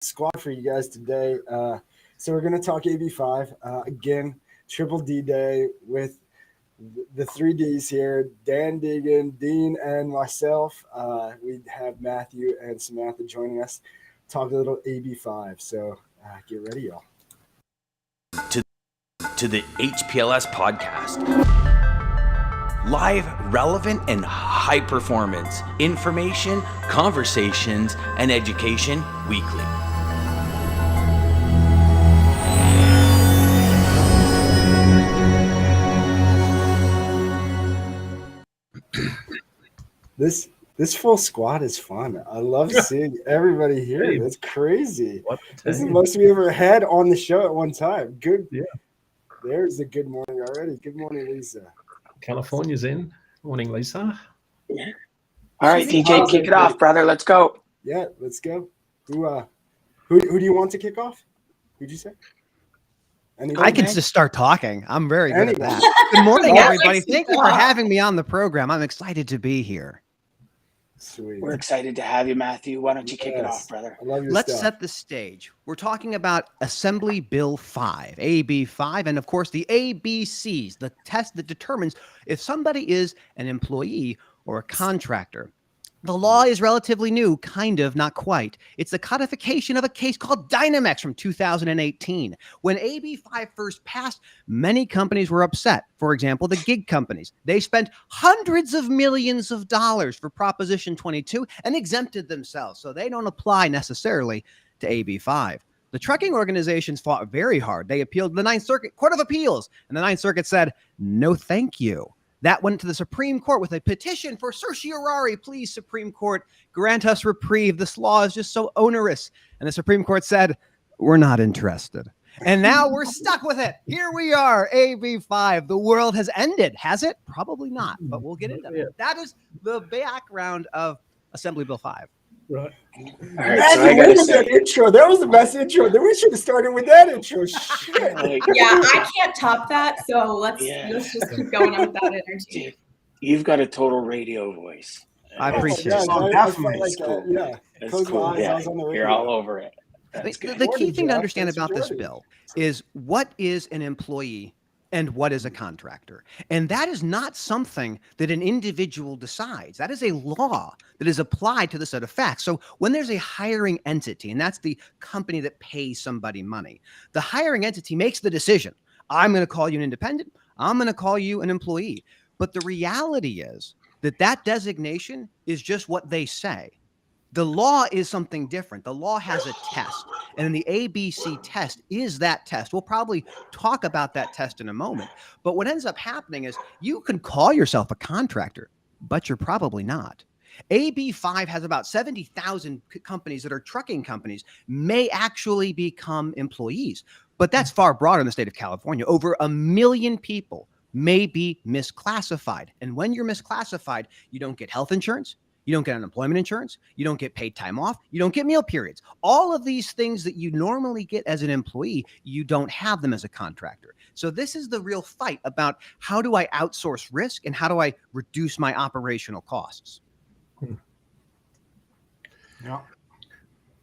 squad for you guys today. So we're going to talk AB5 again, Triple D Day with the three Ds here: Dan Deegan, Dean, and myself. We have Matthew and Samantha joining us. Talk a little AB5. So get ready, y'all. To the HPLS podcast. Live, relevant, and high performance information, conversations, and education weekly. This full squad is fun. I love seeing everybody here. That's crazy. This is the most we ever had on the show at one time. Good. Yeah. There's a good morning already. Good morning, Lisa. California's in. Morning, Lisa. Yeah. All right, DJ, kick it off, brother. Let's go. Yeah, let's go. Who do you want to kick off? Who'd you say? Anybody? I can just start talking. I'm very good at that. Good morning, everybody. Thank you for having me on the program. I'm excited to be here. Sweet. We're excited to have you, Matthew. Why don't you kick it off, brother? I love your Let's stuff. set the stage. We're talking about Assembly Bill 5, AB5, and of course the ABCs, the test that determines if somebody is an employee or a contractor. The law is relatively new, kind of, not quite. It's the codification of a case called Dynamex from 2018. When AB5 first passed, many companies were upset. For example, the gig companies. They spent hundreds of millions of dollars for Proposition 22 and exempted themselves, so they don't apply necessarily to AB5. The trucking organizations fought very hard. They appealed to the Ninth Circuit Court of Appeals, and the Ninth Circuit said, no, thank you. That went to the Supreme Court with a petition for certiorari. Please, Supreme Court, grant us reprieve. This law is just so onerous. And the Supreme Court said, we're not interested. And now we're stuck with it. Here we are, AB5. The world has ended. Has it? Probably not, but we'll get into it. That is the background of Assembly Bill 5. Right. All right, so Where was that intro? That was the best intro. Then we should have started with that intro. Shit. Yeah, I can't top that. So let's just keep going on with that energy. Dude, you've got a total radio voice. I appreciate Yeah, it. I felt like cool. yeah. That's Close my cool. eyes, I Yeah, was on the you're radio. all over it. That's good. The key Jordan, thing to Jeff, understand that's about this Jordan. bill is what is an employee and what is a contractor. And that is not something that an individual decides. That is a law that is applied to the set of facts. So when there's a hiring entity, and that's the company that pays somebody money, the hiring entity makes the decision. I'm going to call you an independent. I'm going to call you an employee. But the reality is that that designation is just what they say. The law is something different. The law has a test, and the ABC test is that test. We'll probably talk about that test in a moment. But what ends up happening is you can call yourself a contractor, but you're probably not. AB5 has about 70,000 companies that are trucking companies may actually become employees, but that's far broader in the state of California. Over 1 million people may be misclassified. And when you're misclassified, you don't get health insurance. You don't get unemployment insurance. You don't get paid time off. You don't get meal periods. All of these things that you normally get as an employee, you don't have them as a contractor. So this is the real fight about how do I outsource risk and how do I reduce my operational costs? Yeah.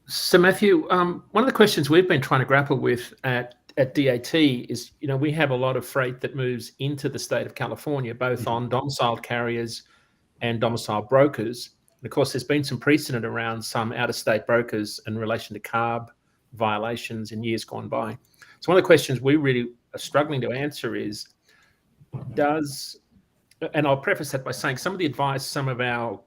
So, Matthew, one of the questions we've been trying to grapple with at DAT is, we have a lot of freight that moves into the state of California, both on domiciled carriers and domiciled brokers. And of course, there's been some precedent around some out-of-state brokers in relation to CARB violations in years gone by. So one of the questions we really are struggling to answer is, and I'll preface that by saying some of the advice some of our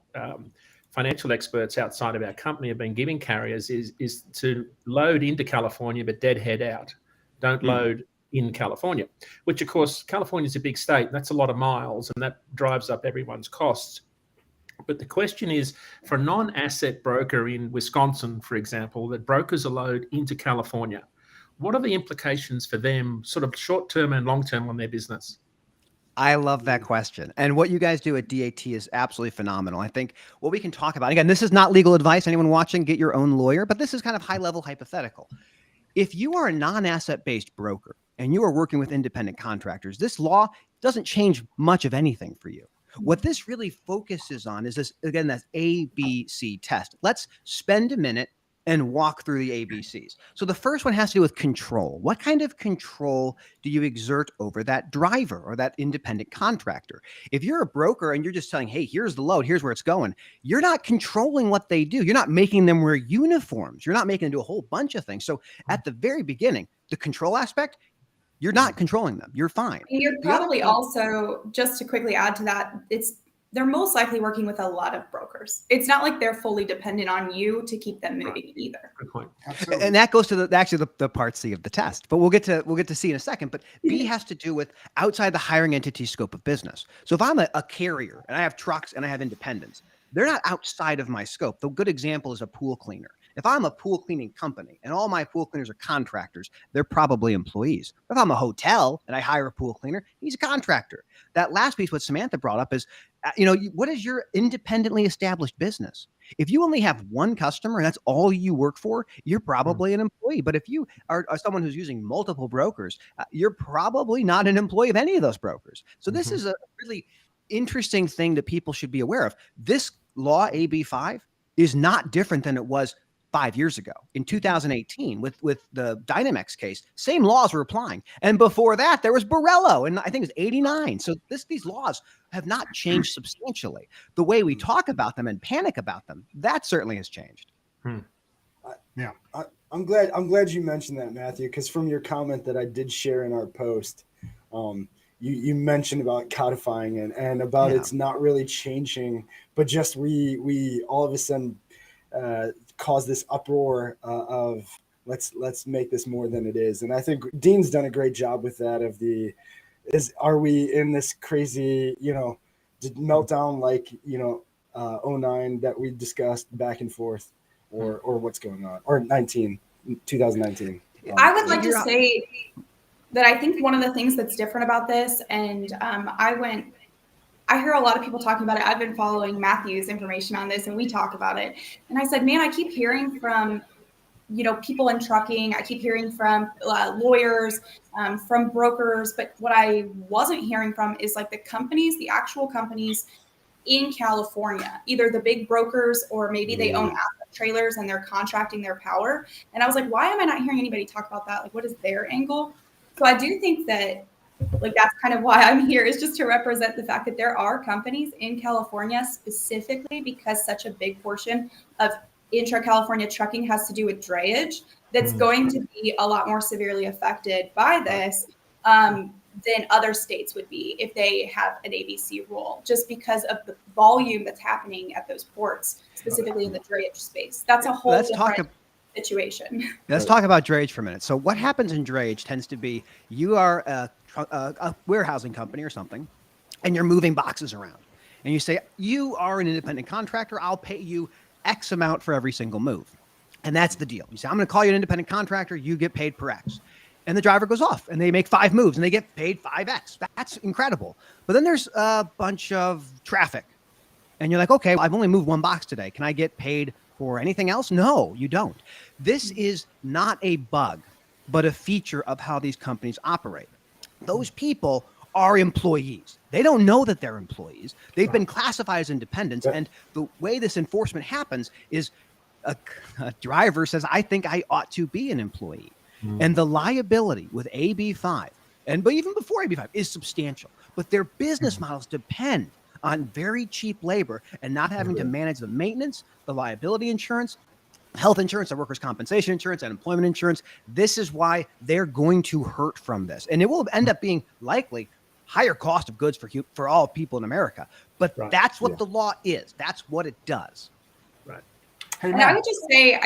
financial experts outside of our company have been giving carriers is to load into California, but deadhead out. Don't load in California, which of course, California is a big state. And that's a lot of miles, and that drives up everyone's costs. But the question is, for a non-asset broker in Wisconsin, for example, that brokers a load into California, what are the implications for them, sort of short-term and long-term, on their business? I love that question. And what you guys do at DAT is absolutely phenomenal. I think what we can talk about, again, this is not legal advice. Anyone watching, get your own lawyer, but this is kind of high-level hypothetical. If you are a non-asset-based broker and you are working with independent contractors, this law doesn't change much of anything for you. What this really focuses on is this, again, that ABC test. Let's spend a minute and walk through the ABCs. So the first one has to do with control. What kind of control do you exert over that driver or that independent contractor? If you're a broker and you're just telling, hey, here's the load, here's where it's going, you're not controlling what they do. You're not making them wear uniforms. You're not making them do a whole bunch of things. So at the very beginning, the control aspect, you're not controlling them. You're fine. You're probably also, just to quickly add to that, they're most likely working with a lot of brokers. It's not like they're fully dependent on you to keep them moving either. Good point. Absolutely. And that goes to the part C of the test, but we'll get to C in a second. But B has to do with outside the hiring entity scope of business. So if I'm a carrier and I have trucks and I have independents, they're not outside of my scope. The good example is a pool cleaner. If I'm a pool cleaning company and all my pool cleaners are contractors, they're probably employees. If I'm a hotel and I hire a pool cleaner, he's a contractor. That last piece, what Samantha brought up is, what is your independently established business? If you only have one customer and that's all you work for, you're probably an employee. But if you are someone who's using multiple brokers, you're probably not an employee of any of those brokers. So this is a really interesting thing that people should be aware of. This law, AB5, is not different than it was 5 years ago. In 2018, with the Dynamex case, same laws were applying. And before that, there was Borello, and I think it was 89. So these laws have not changed substantially. The way we talk about them and panic about them, that certainly has changed. Yeah, I'm glad you mentioned that, Matthew, because from your comment that I did share in our post, you mentioned about codifying and about it's not really changing, but just we all of a sudden cause this uproar of let's make this more than it is. And I think Dean's done a great job with that. Are we in this crazy meltdown like 09 that we discussed back and forth, or what's going on, or 2019? I would like to say that I think one of the things that's different about this, and I hear a lot of people talking about it. I've been following Matthew's information on this, and we talk about it. And I said, man, I keep hearing from, people in trucking. I keep hearing from lawyers, from brokers. But what I wasn't hearing from is like the actual companies in California, either the big brokers or maybe they own asset trailers and they're contracting their power. And I was like, why am I not hearing anybody talk about that? Like, what is their angle? So I do think that that's kind of why I'm here, is just to represent the fact that there are companies in California specifically because such a big portion of intra-California trucking has to do with drayage that's going to be a lot more severely affected by this than other states would be if they have an ABC rule, just because of the volume that's happening at those ports, specifically in the drayage space. That's a whole different situation. Let's talk about drayage for a minute. So what happens in drayage tends to be you are a warehousing company or something, and you're moving boxes around. And you say, you are an independent contractor. I'll pay you X amount for every single move. And that's the deal. You say, I'm going to call you an independent contractor. You get paid per X. And the driver goes off and they make 5 moves and they get paid 5X. That's incredible. But then there's a bunch of traffic. And you're like, okay, I've only moved 1 box today. Can I get paid for anything else? No, you don't. This is not a bug, but a feature of how these companies operate. Those people are employees. They don't know that they're employees. They've been classified as independents. And the way this enforcement happens is a driver says, I think I ought to be an employee. And the liability with AB5, but even before AB5, is substantial. But their business models depend on very cheap labor and not having to manage the maintenance, the liability insurance, health insurance, the workers' compensation insurance, and employment insurance. This is why they're going to hurt from this. And it will end up being likely higher cost of goods for all people in America. But that's what the law is. That's what it does. Right. And I would just say,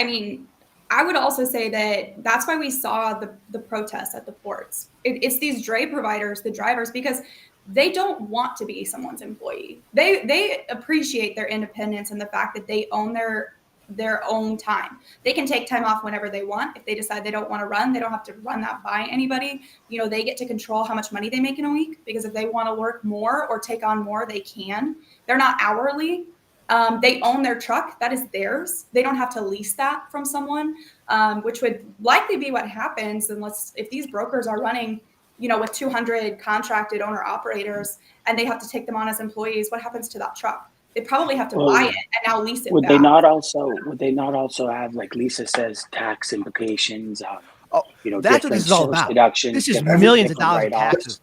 I would also say that that's why we saw the protests at the ports. It's these dray providers, the drivers, because they don't want to be someone's employee. They appreciate their independence and the fact that they own their own time. They can take time off whenever they want. If they decide they don't want to run, they don't have to run that by anybody. They get to control how much money they make in a week, because if they want to work more or take on more, they can. They're not hourly. They own their truck. That is theirs. They don't have to lease that from someone, which would likely be what happens if these brokers are running, with 200 contracted owner operators and they have to take them on as employees. What happens to that truck? They probably have to buy it and now lease it Would back. they not also have, like Lisa says, tax implications? That's what this is all about. Deductions, this is millions of dollars of taxes.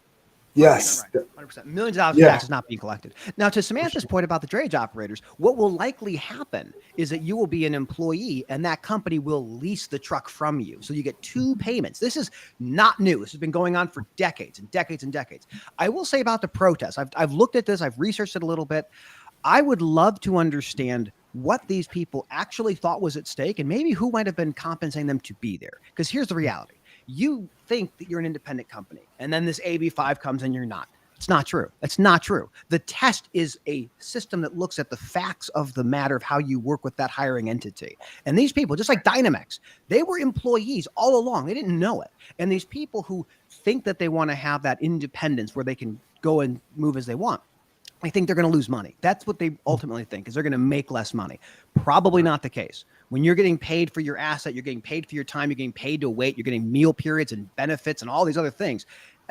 Yes. 100%. Millions of dollars of taxes not being collected. Now, to Samantha's point about the drayage operators, what will likely happen is that you will be an employee and that company will lease the truck from you. So you get two payments. This is not new. This has been going on for decades and decades and decades. I will say about the protests, I've looked at this. I've researched it a little bit. I would love to understand what these people actually thought was at stake and maybe who might have been compensating them to be there. Because here's the reality. You think that you're an independent company, and then this AB5 comes and you're not. It's not true. It's not true. The test is a system that looks at the facts of the matter of how you work with that hiring entity. And these people, just like Dynamex, they were employees all along. They didn't know it. And these people who think that they want to have that independence where they can go and move as they want, I think they're going to lose money. That's what they ultimately think, is they're going to make less money. Probably not the case. When you're getting paid for your asset, you're getting paid for your time, you're getting paid to wait, you're getting meal periods and benefits and all these other things,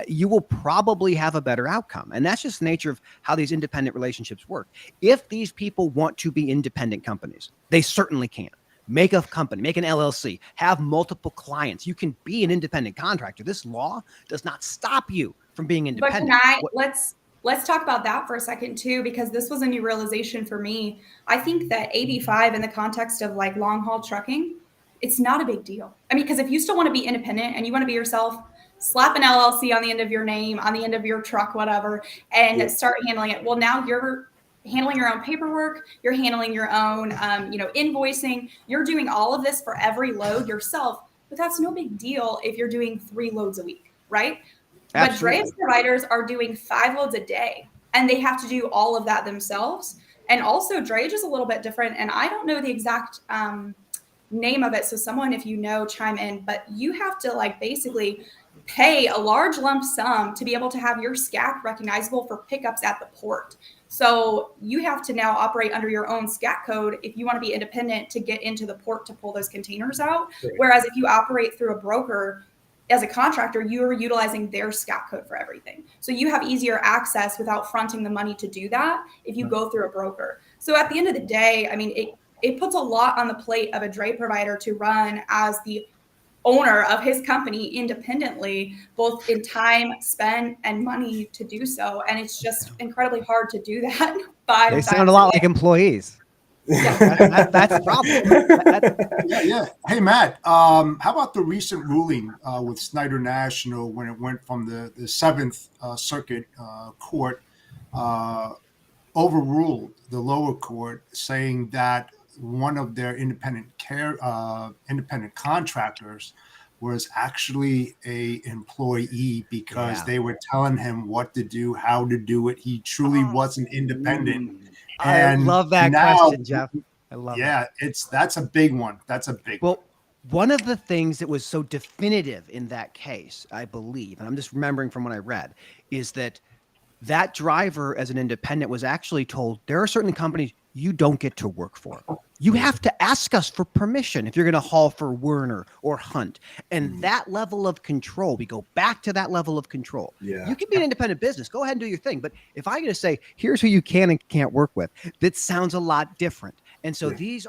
you will probably have a better outcome. And that's just the nature of how these independent relationships work. If these people want to be independent companies, they certainly can. Make a company, make an LLC, have multiple clients. You can be an independent contractor. This law does not stop you from being independent. But let's talk about that for a second too, because this was a new realization for me. I think that AB5 in the context of like long haul trucking, it's not a big deal. I mean, because if you still want to be independent and you want to be yourself, slap an LLC on the end of your name, on the end of your truck, whatever, and start handling it. Well, now you're handling your own paperwork, you're handling your own, invoicing, you're doing all of this for every load yourself, but that's no big deal if you're doing 3 loads a week, right? Absolutely. But drayage providers are doing 5 loads a day, and they have to do all of that themselves. And also, drayage is a little bit different, and I don't know the exact name of it. So someone, if you know, chime in. But you have to basically pay a large lump sum to be able to have your SCAC recognizable for pickups at the port. So you have to now operate under your own SCAC code if you want to be independent to get into the port to pull those containers out. Right. Whereas if you operate through a broker, as a contractor, you are utilizing their SCAC code for everything. So you have easier access without fronting the money to do that if you go through a broker. So at the end of the day, I mean, it puts a lot on the plate of a dray provider to run as the owner of his company independently, both in time spent and money to do so. And it's just incredibly hard to do that. They sound a lot like employees. Yeah, that's the problem. Yeah. Hey, Matt, how about the recent ruling with Snyder National when it went from the 7th Circuit Court overruled the lower court, saying that one of their independent contractors was actually a employee because they were telling him what to do, how to do it. He truly wasn't independent. I love that question, Jeff. I love it. Yeah, that's a big one. That's a big one. One of the things that was so definitive in that case, I believe, and I'm just remembering from what I read, is that driver as an independent was actually told there are certain companies you don't get to work for. You have to ask us for permission if you're going to haul for Werner or Hunt. And that level of control, we go back to that level of control. Yeah. You can be an independent business. Go ahead and do your thing. But if I'm going to say, here's who you can and can't work with, that sounds a lot different. And so these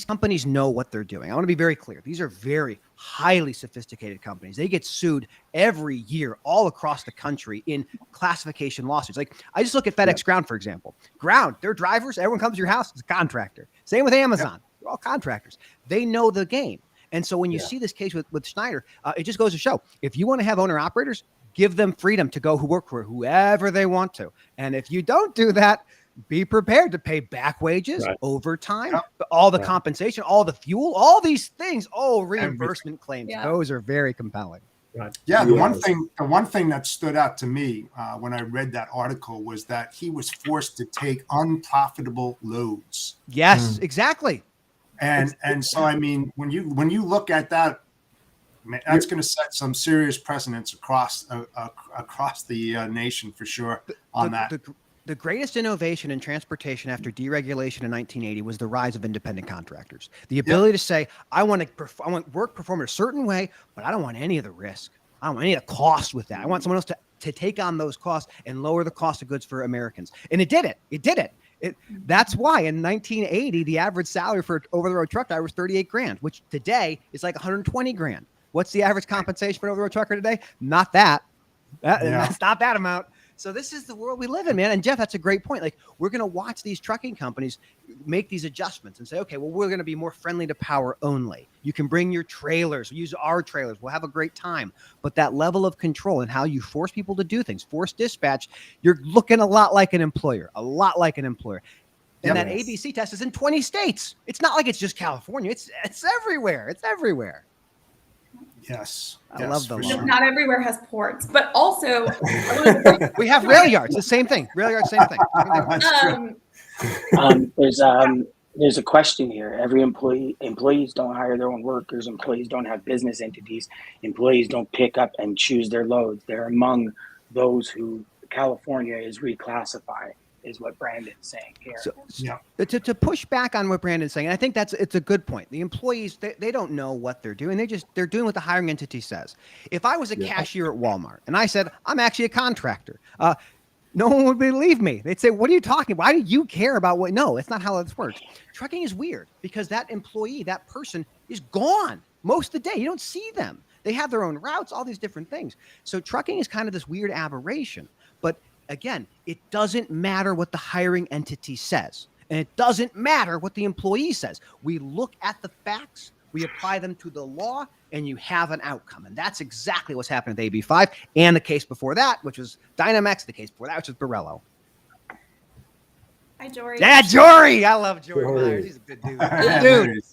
companies know what they're doing. I want to be very clear. These are very highly sophisticated companies. They get sued every year all across the country in classification lawsuits. Like I just look at FedEx Ground, for example. Ground, their drivers, everyone comes to your house, it's a contractor. Same with Amazon. They're all contractors. They know the game. And so when you see this case with Schneider, it just goes to show, if you want to have owner operators, give them freedom to go work for whoever they want to. And if you don't do that, be prepared to pay back wages, overtime, all the compensation, all the fuel, all these things. Reimbursement claims. Those are very compelling. Right. Yeah. The one thing that stood out to me when I read that article was that he was forced to take unprofitable loads. Yes, exactly. And so, I mean, when you look at that, man, that's going to set some serious precedents across the nation for sure on that. The greatest innovation in transportation after deregulation in 1980 was the rise of independent contractors. The ability to say, I want work performed a certain way, but I don't want any of the risk. I don't want any of the cost with that. I want someone else to take on those costs and lower the cost of goods for Americans. And it did it. That's why in 1980, the average salary for an over-the-road truck driver was 38 grand, which today is like 120 grand. What's the average compensation for an over-the-road trucker today? Not that. That's not that amount. So this is the world we live in, man. And Jeff, that's a great point. Like, we're going to watch these trucking companies make these adjustments and say, okay, well, we're going to be more friendly to power only. You can bring your trailers, use our trailers. We'll have a great time. But that level of control and how you force people to do things, force dispatch, you're looking a lot like an employer, And that ABC test is in 20 states. It's not like it's just California. It's everywhere. It's everywhere. Yes. I love the law. Not everywhere has ports, but also we have rail yards. The same thing. Rail yards, same thing. There's a question here. Every employees don't hire their own workers. Employees don't have business entities. Employees don't pick up and choose their loads. They're among those who California is reclassifying, is what Brandon's saying here. So, to push back on what Brandon's saying, I think it's a good point. The employees, they don't know what they're doing. They're doing what the hiring entity says. If I was a cashier at Walmart and I said, I'm actually a contractor, no one would believe me. They'd say, what are you talking about? Why do you care about what? No, it's not how this works. Trucking is weird because that employee, that person is gone most of the day. You don't see them. They have their own routes, all these different things. So trucking is kind of this weird aberration. But again, it doesn't matter what the hiring entity says. And it doesn't matter what the employee says. We look at the facts, we apply them to the law, and you have an outcome. And that's exactly what's happened with AB5 and the case before that, which was Dynamex, the case before that, which was Borello. Hi, Jory. Yeah, Jory. I love Jory Myers. He's a good dude. Good dude.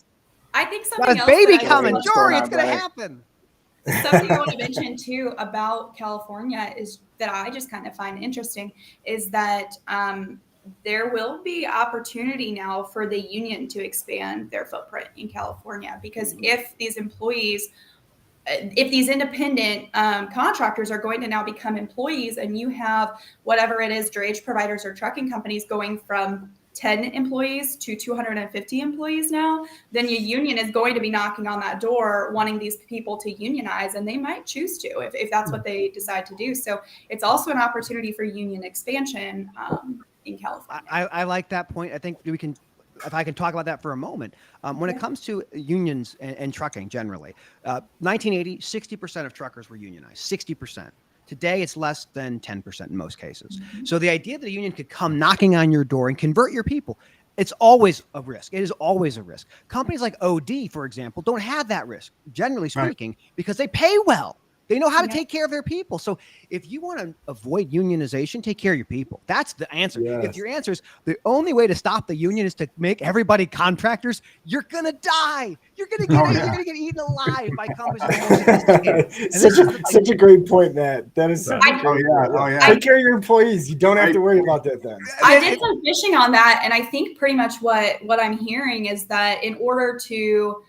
I think something Got his else baby that I coming. want- Jory, it's going to happen. Something I want to mention too about California is that I just kind of find interesting is that there will be opportunity now for the union to expand their footprint in California, because if these employees, if these independent contractors are going to now become employees, and you have whatever it is, drayage providers or trucking companies going from 10 employees to 250 employees now, then your union is going to be knocking on that door wanting these people to unionize, and they might choose to if that's what they decide to do. So it's also an opportunity for union expansion in California. I like that point. I think we can, if I can talk about that for a moment. When it comes to unions and trucking generally, 1980, 60% of truckers were unionized, 60%. Today, it's less than 10% in most cases. So the idea that a union could come knocking on your door and convert your people, it's always a risk. It is always a risk. Companies like OD, for example, don't have that risk, generally speaking, because they pay well. They know how to take care of their people. So if you want to avoid unionization, take care of your people. That's the answer. Yes. If your answer is the only way to stop the union is to make everybody contractors, you're going to die. You're going to get eaten alive by companies. Such a great point, Matt. That is. Yeah. Take care of your employees. You don't have to worry about that then. I did some fishing on that, and I think pretty much what I'm hearing is that in order to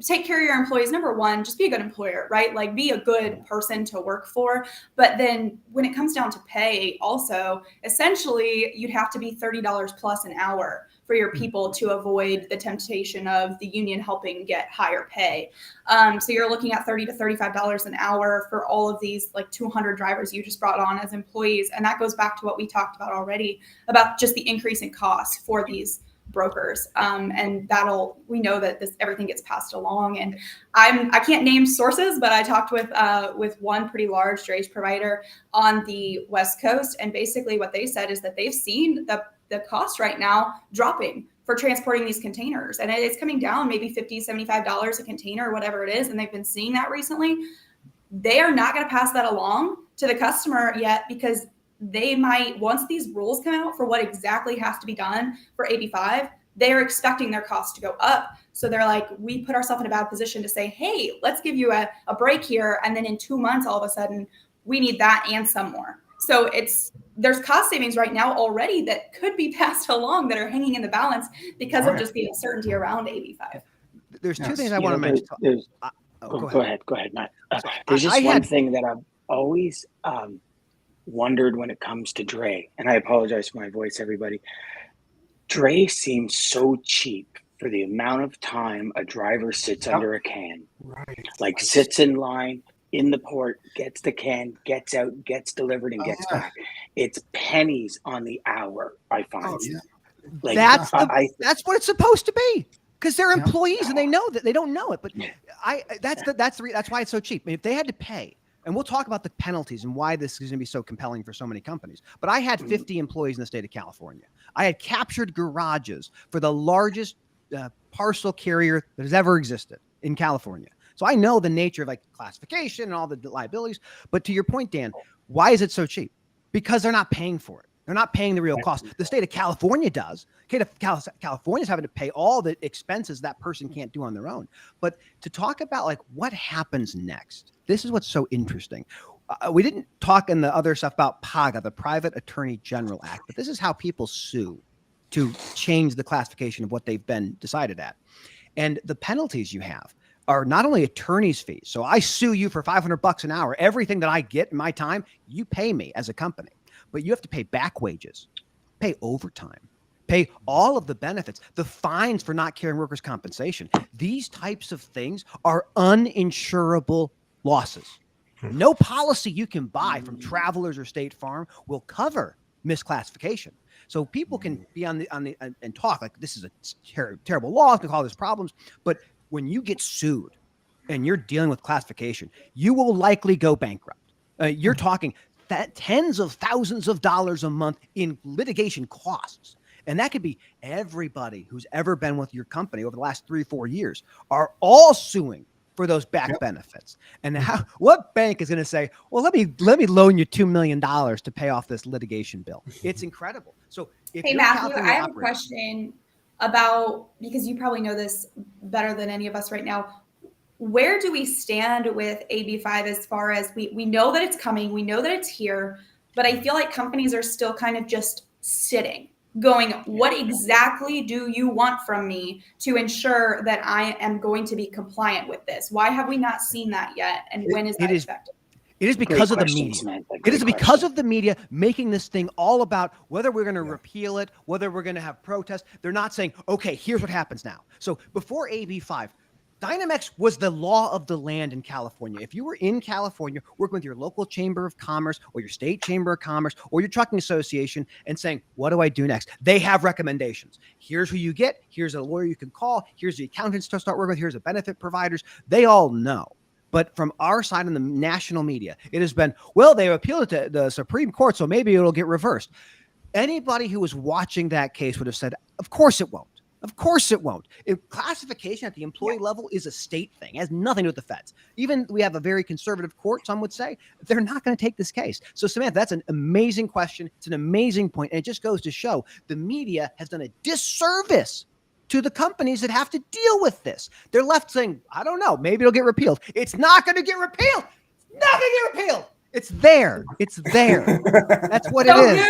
take care of your employees, number one, just be a good employer, right? Like, be a good person to work for. But then when it comes down to pay also, essentially you'd have to be $30 plus an hour for your people to avoid the temptation of the union helping get higher pay. So you're looking at $30 to $35 an hour for all of these like 200 drivers you just brought on as employees. And that goes back to what we talked about already about just the increase in costs for these brokers, and we know that everything gets passed along. And I can't name sources, but I talked with one pretty large drayage provider on the West Coast, and basically what they said is that they've seen the cost right now dropping for transporting these containers, and it's coming down maybe $50, $75 a container or whatever it is, and they've been seeing that recently. They are not going to pass that along to the customer yet, because they might, once these rules come out for what exactly has to be done for AB5, they're expecting their costs to go up. So they're like, we put ourselves in a bad position to say, hey, let's give you a break here. And then in 2 months, all of a sudden, we need that and some more. So there's cost savings right now already that could be passed along that are hanging in the balance because of just the uncertainty around AB5. There's two things I want to mention. Go ahead, Matt. There's just one thing that I've always wondered when it comes to Dray, and I apologize for my voice, everybody. Dray seems so cheap for the amount of time a driver sits under a can. Right. Like sits in line in the port, gets the can, gets out, gets delivered, and gets back. It's pennies on the hour, I find. Like that's what it's supposed to be, because they're employees and they know that. They don't know it, but that's why it's so cheap. I mean, if they had to pay, and we'll talk about the penalties and why this is going to be so compelling for so many companies. But I had 50 employees in the state of California. I had captured garages for the largest parcel carrier that has ever existed in California. So I know the nature of like classification and all the liabilities. But to your point, Dan, why is it so cheap? Because they're not paying for it. They're not paying the real cost. The state of California does. California's having to pay all the expenses that person can't do on their own. But to talk about like what happens next, this is what's so interesting. We didn't talk in the other stuff about PAGA, the Private Attorney General Act, but this is how people sue to change the classification of what they've been decided at. And the penalties you have are not only attorney's fees. So I sue you for $500 an hour. Everything that I get in my time, you pay me as a company. But you have to pay back wages, pay overtime, pay all of the benefits, the fines for not carrying workers' compensation. These types of things are uninsurable losses. No policy you can buy from Travelers or State Farm will cover misclassification. So people can be on the and talk like this is a terrible law, to call this problems. But when you get sued and you're dealing with classification, you will likely go bankrupt. You're talking that tens of thousands of dollars a month in litigation costs. And that could be everybody who's ever been with your company over the last 3-4 years are all suing for those back benefits. And what bank is going to say, well, let me loan you $2 million to pay off this litigation bill? It's incredible. So if hey, Matthew, I have a question about, because you probably know this better than any of us right now. Where do we stand with AB5 as far as we know that it's coming, we know that it's here, but I feel like companies are still kind of just sitting, going, what exactly do you want from me to ensure that I am going to be compliant with this? Why have we not seen that yet? And when is that expected? It is because of the media. It is because of the media making this thing all about whether we're going to repeal it, whether we're going to have protests. They're not saying, okay, here's what happens now. So before AB5, Dynamex was the law of the land in California. If you were in California working with your local chamber of commerce or your state chamber of commerce or your trucking association and saying, what do I do next? They have recommendations. Here's who you get. Here's a lawyer you can call. Here's the accountants to start working with. Here's the benefit providers. They all know. But from our side in the national media, it has been, well, they appealed it to the Supreme Court, so maybe it'll get reversed. Anybody who was watching that case would have said, of course it won't. Of course it won't. If classification at the employee level is a state thing. It has nothing to do with the feds. Even we have a very conservative court, some would say, they're not going to take this case. So Samantha, that's an amazing question. It's an amazing point. And it just goes to show the media has done a disservice to the companies that have to deal with this. They're left saying, I don't know, maybe it'll get repealed. It's not going to get repealed. It's not going to get repealed. It's there. It's there. That's what it is.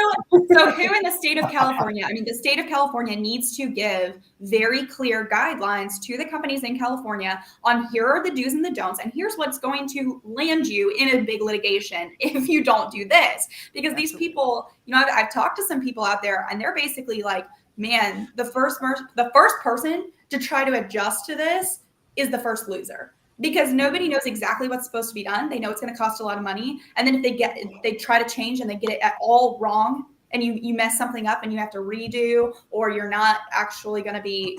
So who in the state of California, I mean, the state of California needs to give very clear guidelines to the companies in California on here are the do's and the don'ts, and here's what's going to land you in a big litigation if you don't do this. Because these people, you know, I've talked to some people out there, and they're basically like, man, the first person to try to adjust to this is the first loser. Because nobody knows exactly what's supposed to be done. They know it's going to cost a lot of money. And then if they try to change and they get it at all wrong, and you mess something up and you have to redo, or you're not actually going to be,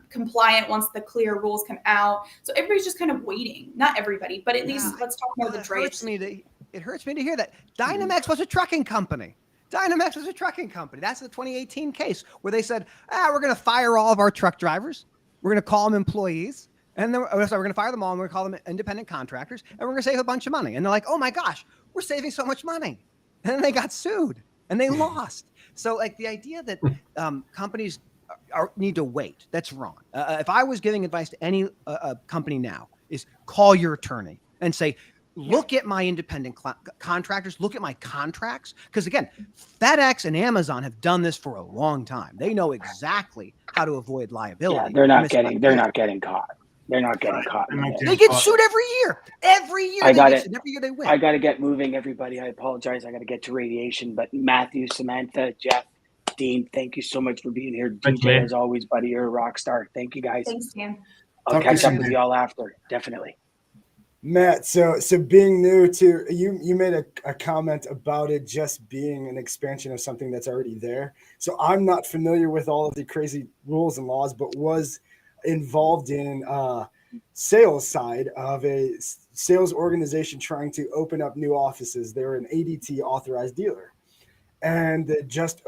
compliant once the clear rules come out. So everybody's just kind of waiting. Not everybody, but at least let's talk about the Dray. It hurts me to hear that. Dynamex was a trucking company. Dynamex was a trucking company. That's the 2018 case where they said, we're going to fire all of our truck drivers. We're going to call them employees. And then we're going to fire them all, and we're going to call them independent contractors, and we're going to save a bunch of money. And they're like, oh my gosh, we're saving so much money. And then they got sued, and they lost. So like the idea that companies need to wait, that's wrong. If I was giving advice to any company now, is call your attorney and say, look at my independent contractors, look at my contracts. Because again, FedEx and Amazon have done this for a long time. They know exactly how to avoid liability. Yeah, they're not getting caught. They're not getting caught. They get sued every year. Every year every year they win. I got to get moving, everybody. I apologize. I got to get to radiation. But Matthew, Samantha, Jeff, Dean, thank you so much for being here. DJ, as always, buddy, you're a rock star. Thank you, guys. Thanks, Dan. I'll catch up with you all after. Definitely. Matt, so being new to you made a comment about it just being an expansion of something that's already there. So I'm not familiar with all of the crazy rules and laws, but was involved in sales side of a sales organization trying to open up new offices. They're an ADT authorized dealer, and just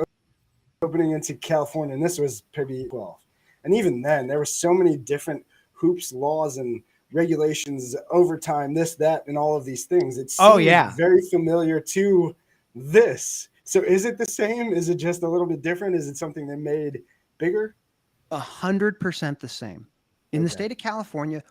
opening into California, and this was maybe 12. And even then, there were so many different hoops, laws, and regulations, overtime, this, that, and all of these things. It seems very familiar to this. So is it the same? Is it just a little bit different? Is it something they made bigger? 100% the same. In the state of California,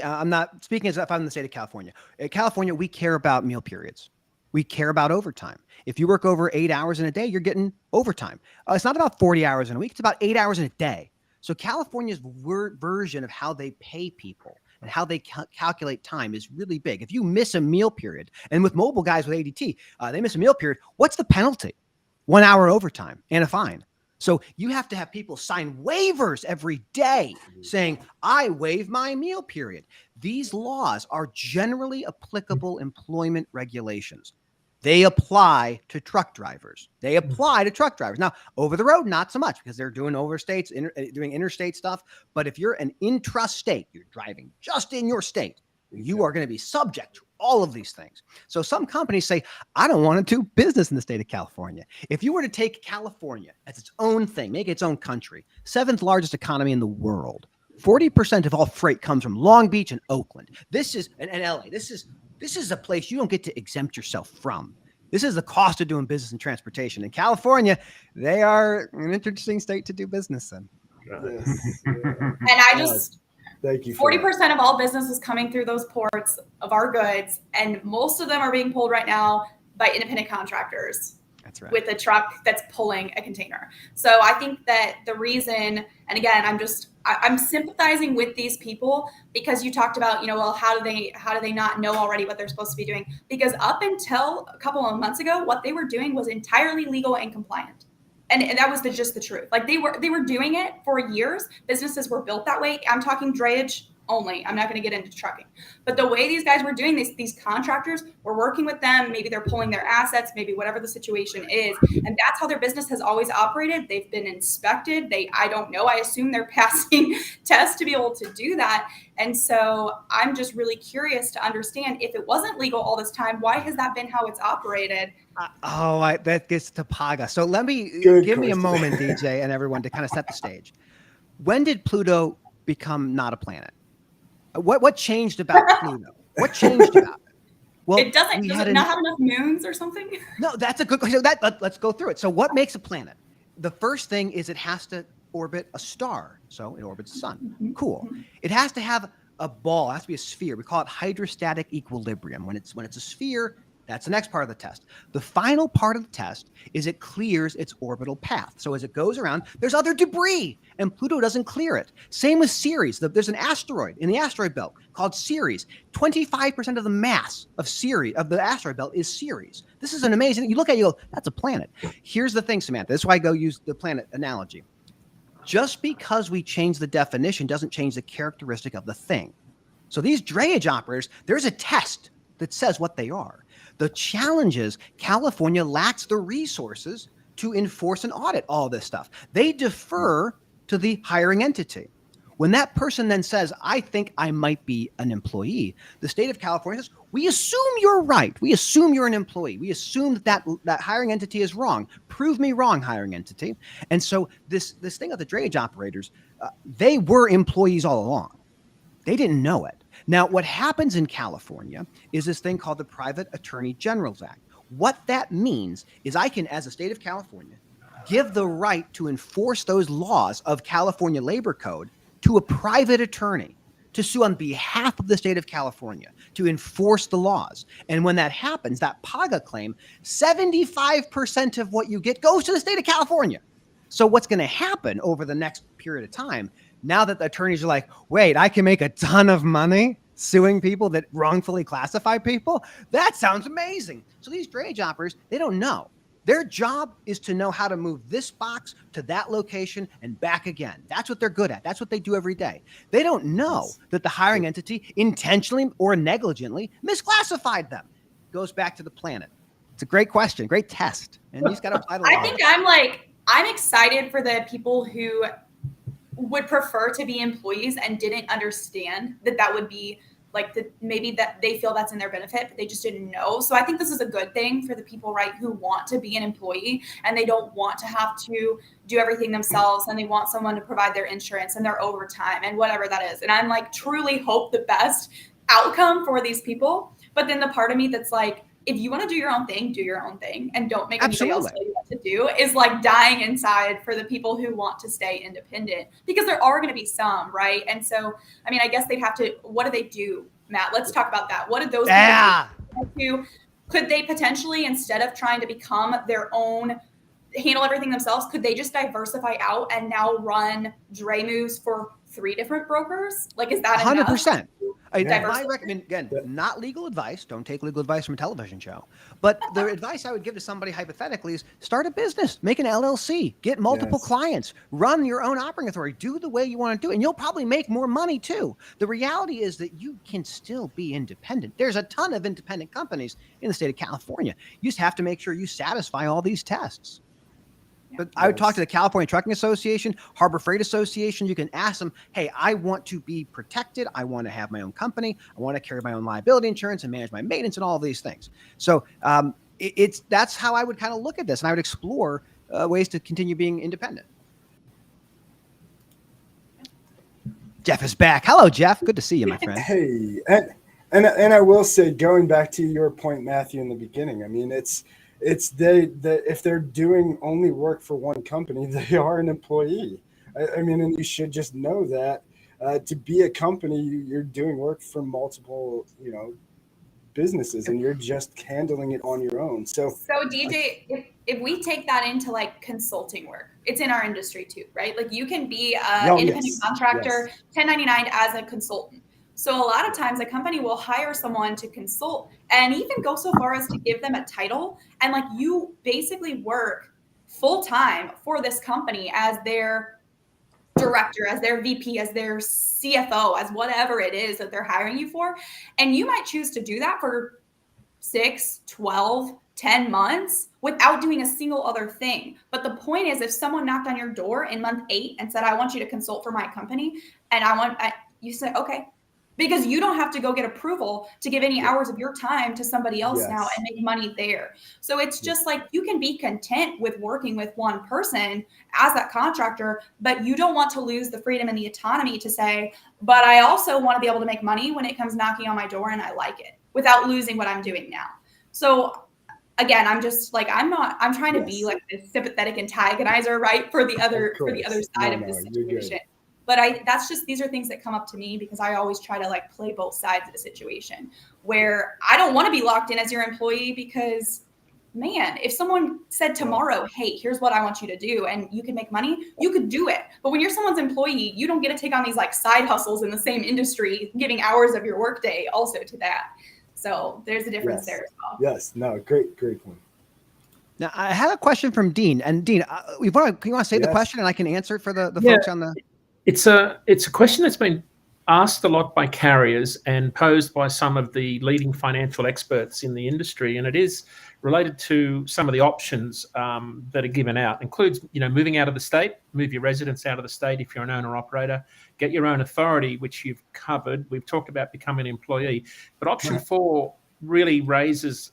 I'm not speaking as if I'm in the state of California. In California, we care about meal periods. We care about overtime. If you work over 8 hours in a day, you're getting overtime. It's not about 40 hours in a week. It's about 8 hours in a day. So California's version of how they pay people and how they calculate time is really big. If you miss a meal period, and with mobile guys with ADT, they miss a meal period, what's the penalty? 1 hour overtime and a fine. So you have to have people sign waivers every day saying, I waive my meal period. These laws are generally applicable employment regulations. They apply to truck drivers. Now, over the road, not so much because they're doing overstates, doing interstate stuff. But if you're an intrastate, you're driving just in your state, you are going to be subject to all of these things. So some companies say, I don't want to do business in the state of California. If you were to take California as its own thing, make it its own country, 7th largest economy in the world, 40% of all freight comes from Long Beach and Oakland. This is and LA. This is a place you don't get to exempt yourself from. This is the cost of doing business and transportation. In California, they are an interesting state to do business in. Yes. And I just, thank you. 40% of all business is coming through those ports of our goods, and most of them are being pulled right now by independent contractors. That's right. With a truck that's pulling a container. So I think that the reason, and again, I'm sympathizing with these people because you talked about, well, how do they not know already what they're supposed to be doing? Because up until a couple of months ago, what they were doing was entirely legal and compliant. And that was just the truth. Like they were doing it for years. Businesses were built that way. I'm talking drayage only. I'm not going to get into trucking. But the way these guys were doing this, these contractors were working with them. Maybe they're pulling their assets, maybe whatever the situation is. And that's how their business has always operated. They've been inspected. I don't know. I assume they're passing tests to be able to do that. And so I'm just really curious to understand, if it wasn't legal all this time, why has that been how it's operated? That gets to PAGA. So let me give me a moment, DJ, and everyone, to kind of set the stage. When did Pluto become not a planet? What changed about Pluto? What changed about it? Well, it doesn't. Does it not have enough moons or something? No, that's a good question. Let's go through it. So what makes a planet? The first thing is it has to orbit a star. So it orbits the sun. Mm-hmm. Cool. It has to have a ball. It has to be a sphere. We call it hydrostatic equilibrium. When it's a sphere, that's the next part of the test. The final part of the test is it clears its orbital path. So as it goes around, there's other debris, and Pluto doesn't clear it. Same with Ceres. There's an asteroid in the asteroid belt called Ceres. 25% of the mass of the asteroid belt is Ceres. This is an amazing. You look at it, you go, that's a planet. Here's the thing, Samantha. This is why I go use the planet analogy. Just because we change the definition doesn't change the characteristic of the thing. So these drayage operators, there's a test that says what they are. The challenge is California lacks the resources to enforce and audit all this stuff. They defer to the hiring entity. When that person then says, I think I might be an employee, the state of California says, we assume you're right. We assume you're an employee. We assume that hiring entity is wrong. Prove me wrong, hiring entity. And so this thing of the drayage operators, they were employees all along. They didn't know it. Now, what happens in California is this thing called the Private Attorney General's Act. What that means is I can, as a state of California, give the right to enforce those laws of California Labor Code to a private attorney to sue on behalf of the state of California to enforce the laws. And when that happens, that PAGA claim, 75% of what you get goes to the state of California. So what's going to happen over the next period of time, now that the attorneys are like, wait, I can make a ton of money suing people that wrongfully classify people? That sounds amazing. So these drayage operators, they don't know. Their job is to know how to move this box to that location and back again. That's what they're good at. That's what they do every day. They don't know that the hiring entity intentionally or negligently misclassified them. Goes back to the planet. It's a great question, great test. And you just got to apply the law. I think I'm excited for the people who would prefer to be employees and didn't understand that would be like maybe that they feel that's in their benefit, but they just didn't know. So I think this is a good thing for the people, right, who want to be an employee and they don't want to have to do everything themselves, and they want someone to provide their insurance and their overtime and whatever that is. And I'm like, truly hope the best outcome for these people. But then the part of me that's like, if you want to do your own thing, do your own thing, and don't make anybody else tell you what to do, is like dying inside for the people who want to stay independent, because there are going to be some, right? And so, I mean, I guess they'd have to, what do they do, Matt? Let's talk about that. What did those people do? Could they potentially, instead of trying to become their own, handle everything themselves, could they just diversify out and now run Dray moves for 3 different brokers? Like, is that 100%? I recommend, again, not legal advice. Don't take legal advice from a television show. But the advice I would give to somebody hypothetically is start a business, make an LLC, get multiple clients, run your own operating authority, do the way you want to do it, and you'll probably make more money too. The reality is that you can still be independent. There's a ton of independent companies in the state of California. You just have to make sure you satisfy all these tests. But I would talk to the California Trucking Association, Harbor Freight Association. You can ask them, hey, I want to be protected. I want to have my own company. I want to carry my own liability insurance and manage my maintenance and all of these things. So that's how I would kind of look at this. And I would explore ways to continue being independent. Jeff is back. Hello, Jeff. Good to see you, my friend. Hey, and I will say, going back to your point, Matthew, in the beginning, I mean, it's if they're doing only work for one company, they are an employee. I mean, and you should just know that to be a company, you're doing work for multiple, businesses, and you're just handling it on your own. So DJ, if we take that into like consulting work, it's in our industry too, right? Like you can be an independent contractor, 1099 as a consultant. So a lot of times a company will hire someone to consult and even go so far as to give them a title. And like you basically work full time for this company as their director, as their VP, as their CFO, as whatever it is that they're hiring you for. And you might choose to do that for 6, 12, 10 months without doing a single other thing. But the point is, if someone knocked on your door in month 8 and said, I want you to consult for my company, and you say, okay. Because you don't have to go get approval to give any hours of your time to somebody else now and make money there. So it's just like you can be content with working with one person as that contractor, but you don't want to lose the freedom and the autonomy to say, but I also want to be able to make money when it comes knocking on my door and I like it without losing what I'm doing now. So again, I'm just like, I'm trying to be like this sympathetic antagonizer, right? For the other side of this situation. But these are things that come up to me because I always try to like play both sides of the situation, where I don't want to be locked in as your employee because, man, if someone said tomorrow, hey, here's what I want you to do and you can make money, you could do it. But when you're someone's employee, you don't get to take on these like side hustles in the same industry, giving hours of your workday also to that. So there's a difference there as well. Yes, no, great point. Now, I have a question from Dean. And Dean, you want to say the question and I can answer it for the folks on the... It's a question that's been asked a lot by carriers and posed by some of the leading financial experts in the industry, and it is related to some of the options that are given out. Includes, moving out of the state, move your residence out of the state if you're an owner operator, get your own authority, which you've covered. We've talked about becoming an employee, but option 4 really raises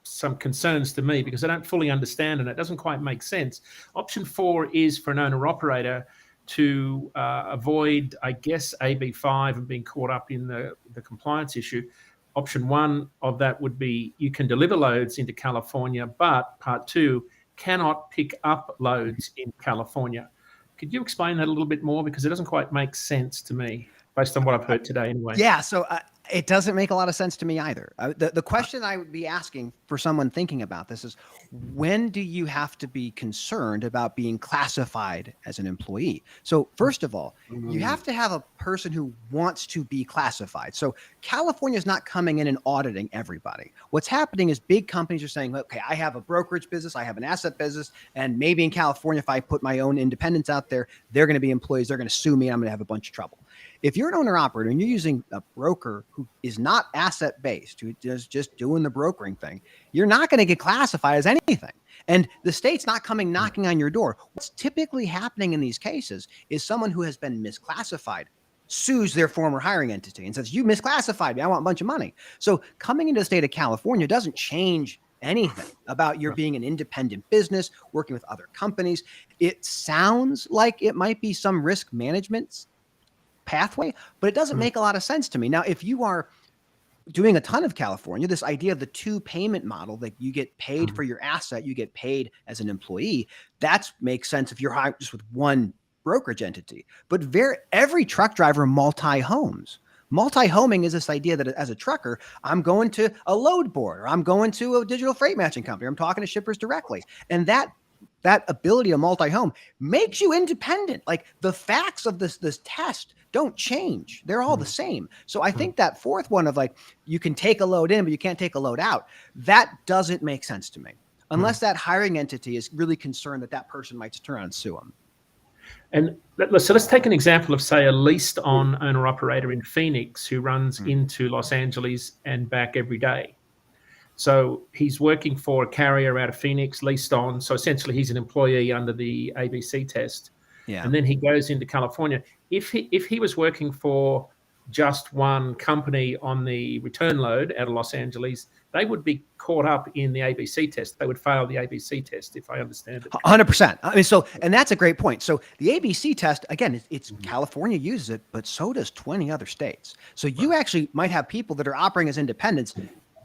some concerns to me because I don't fully understand and it doesn't quite make sense. Option 4 is for an owner operator to avoid, I guess, AB5 and being caught up in the compliance issue. Option 1 of that would be you can deliver loads into California, but part 2 cannot pick up loads in California. Could you explain that a little bit more? Because it doesn't quite make sense to me based on what I've heard today anyway. Yeah, so It doesn't make a lot of sense to me either. The question I would be asking for someone thinking about this is, when do you have to be concerned about being classified as an employee? So first of all, you have to have a person who wants to be classified. So California is not coming in and auditing everybody. What's happening is big companies are saying, okay, I have a brokerage business, I have an asset business, and maybe in California, if I put my own independents out there, they're going to be employees, they're going to sue me, and I'm going to have a bunch of trouble. If you're an owner operator and you're using a broker who is not asset based, who is just doing the brokering thing, you're not going to get classified as anything. And the state's not coming knocking on your door. What's typically happening in these cases is someone who has been misclassified sues their former hiring entity and says, you misclassified me, I want a bunch of money. So coming into the state of California doesn't change anything about your being an independent business, working with other companies. It sounds like it might be some risk management pathway, but it doesn't make a lot of sense to me. Now, if you are doing a ton of California, this idea of the two payment model, that you get paid for your asset, you get paid as an employee, that makes sense if you're hired just with one brokerage entity. But every truck driver multi-homes. Multi-homing is this idea that as a trucker, I'm going to a load board, or I'm going to a digital freight matching company, or I'm talking to shippers directly. And that ability to multi-home makes you independent. Like, the facts of this test don't change. They're all the same. So I think that fourth one of, like, you can take a load in, but you can't take a load out, that doesn't make sense to me, unless that hiring entity is really concerned that that person might just turn around and sue them. And let's take an example of, say, a leased on owner operator in Phoenix who runs into Los Angeles and back every day. So he's working for a carrier out of Phoenix, leased on. So essentially he's an employee under the ABC test. Yeah. And then he goes into California. If he was working for just one company on the return load out of Los Angeles, they would be caught up in the ABC test. They would fail the ABC test, if I understand it. 100%. I mean, and that's a great point. So the ABC test, again, it's California uses it, but so does 20 other states. So you actually might have people that are operating as independents,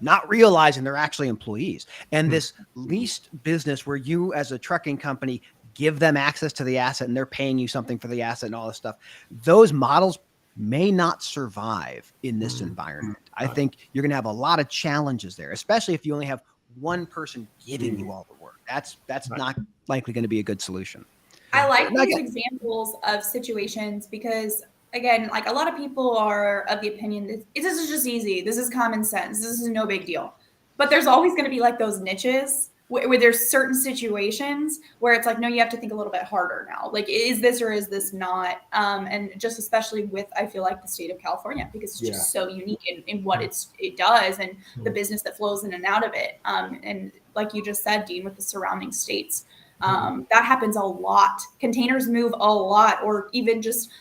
not realizing they're actually employees. And this leased business where you, as a trucking company, give them access to the asset and they're paying you something for the asset and all this stuff, those models may not survive in this environment. I think you're going to have a lot of challenges there, especially if you only have one person giving you all the work. That's not likely going to be a good solution. I like these examples of situations because, again, like, a lot of people are of the opinion that this is just easy. This is common sense. This is no big deal. But there's always going to be, like, those niches where there's certain situations where it's like, no, you have to think a little bit harder now. Like, is this or is this not? And just especially with, I feel like, the state of California, because it's just so unique in what it does and the business that flows in and out of it. And like you just said, Dean, with the surrounding states, that happens a lot. Containers move a lot, or even just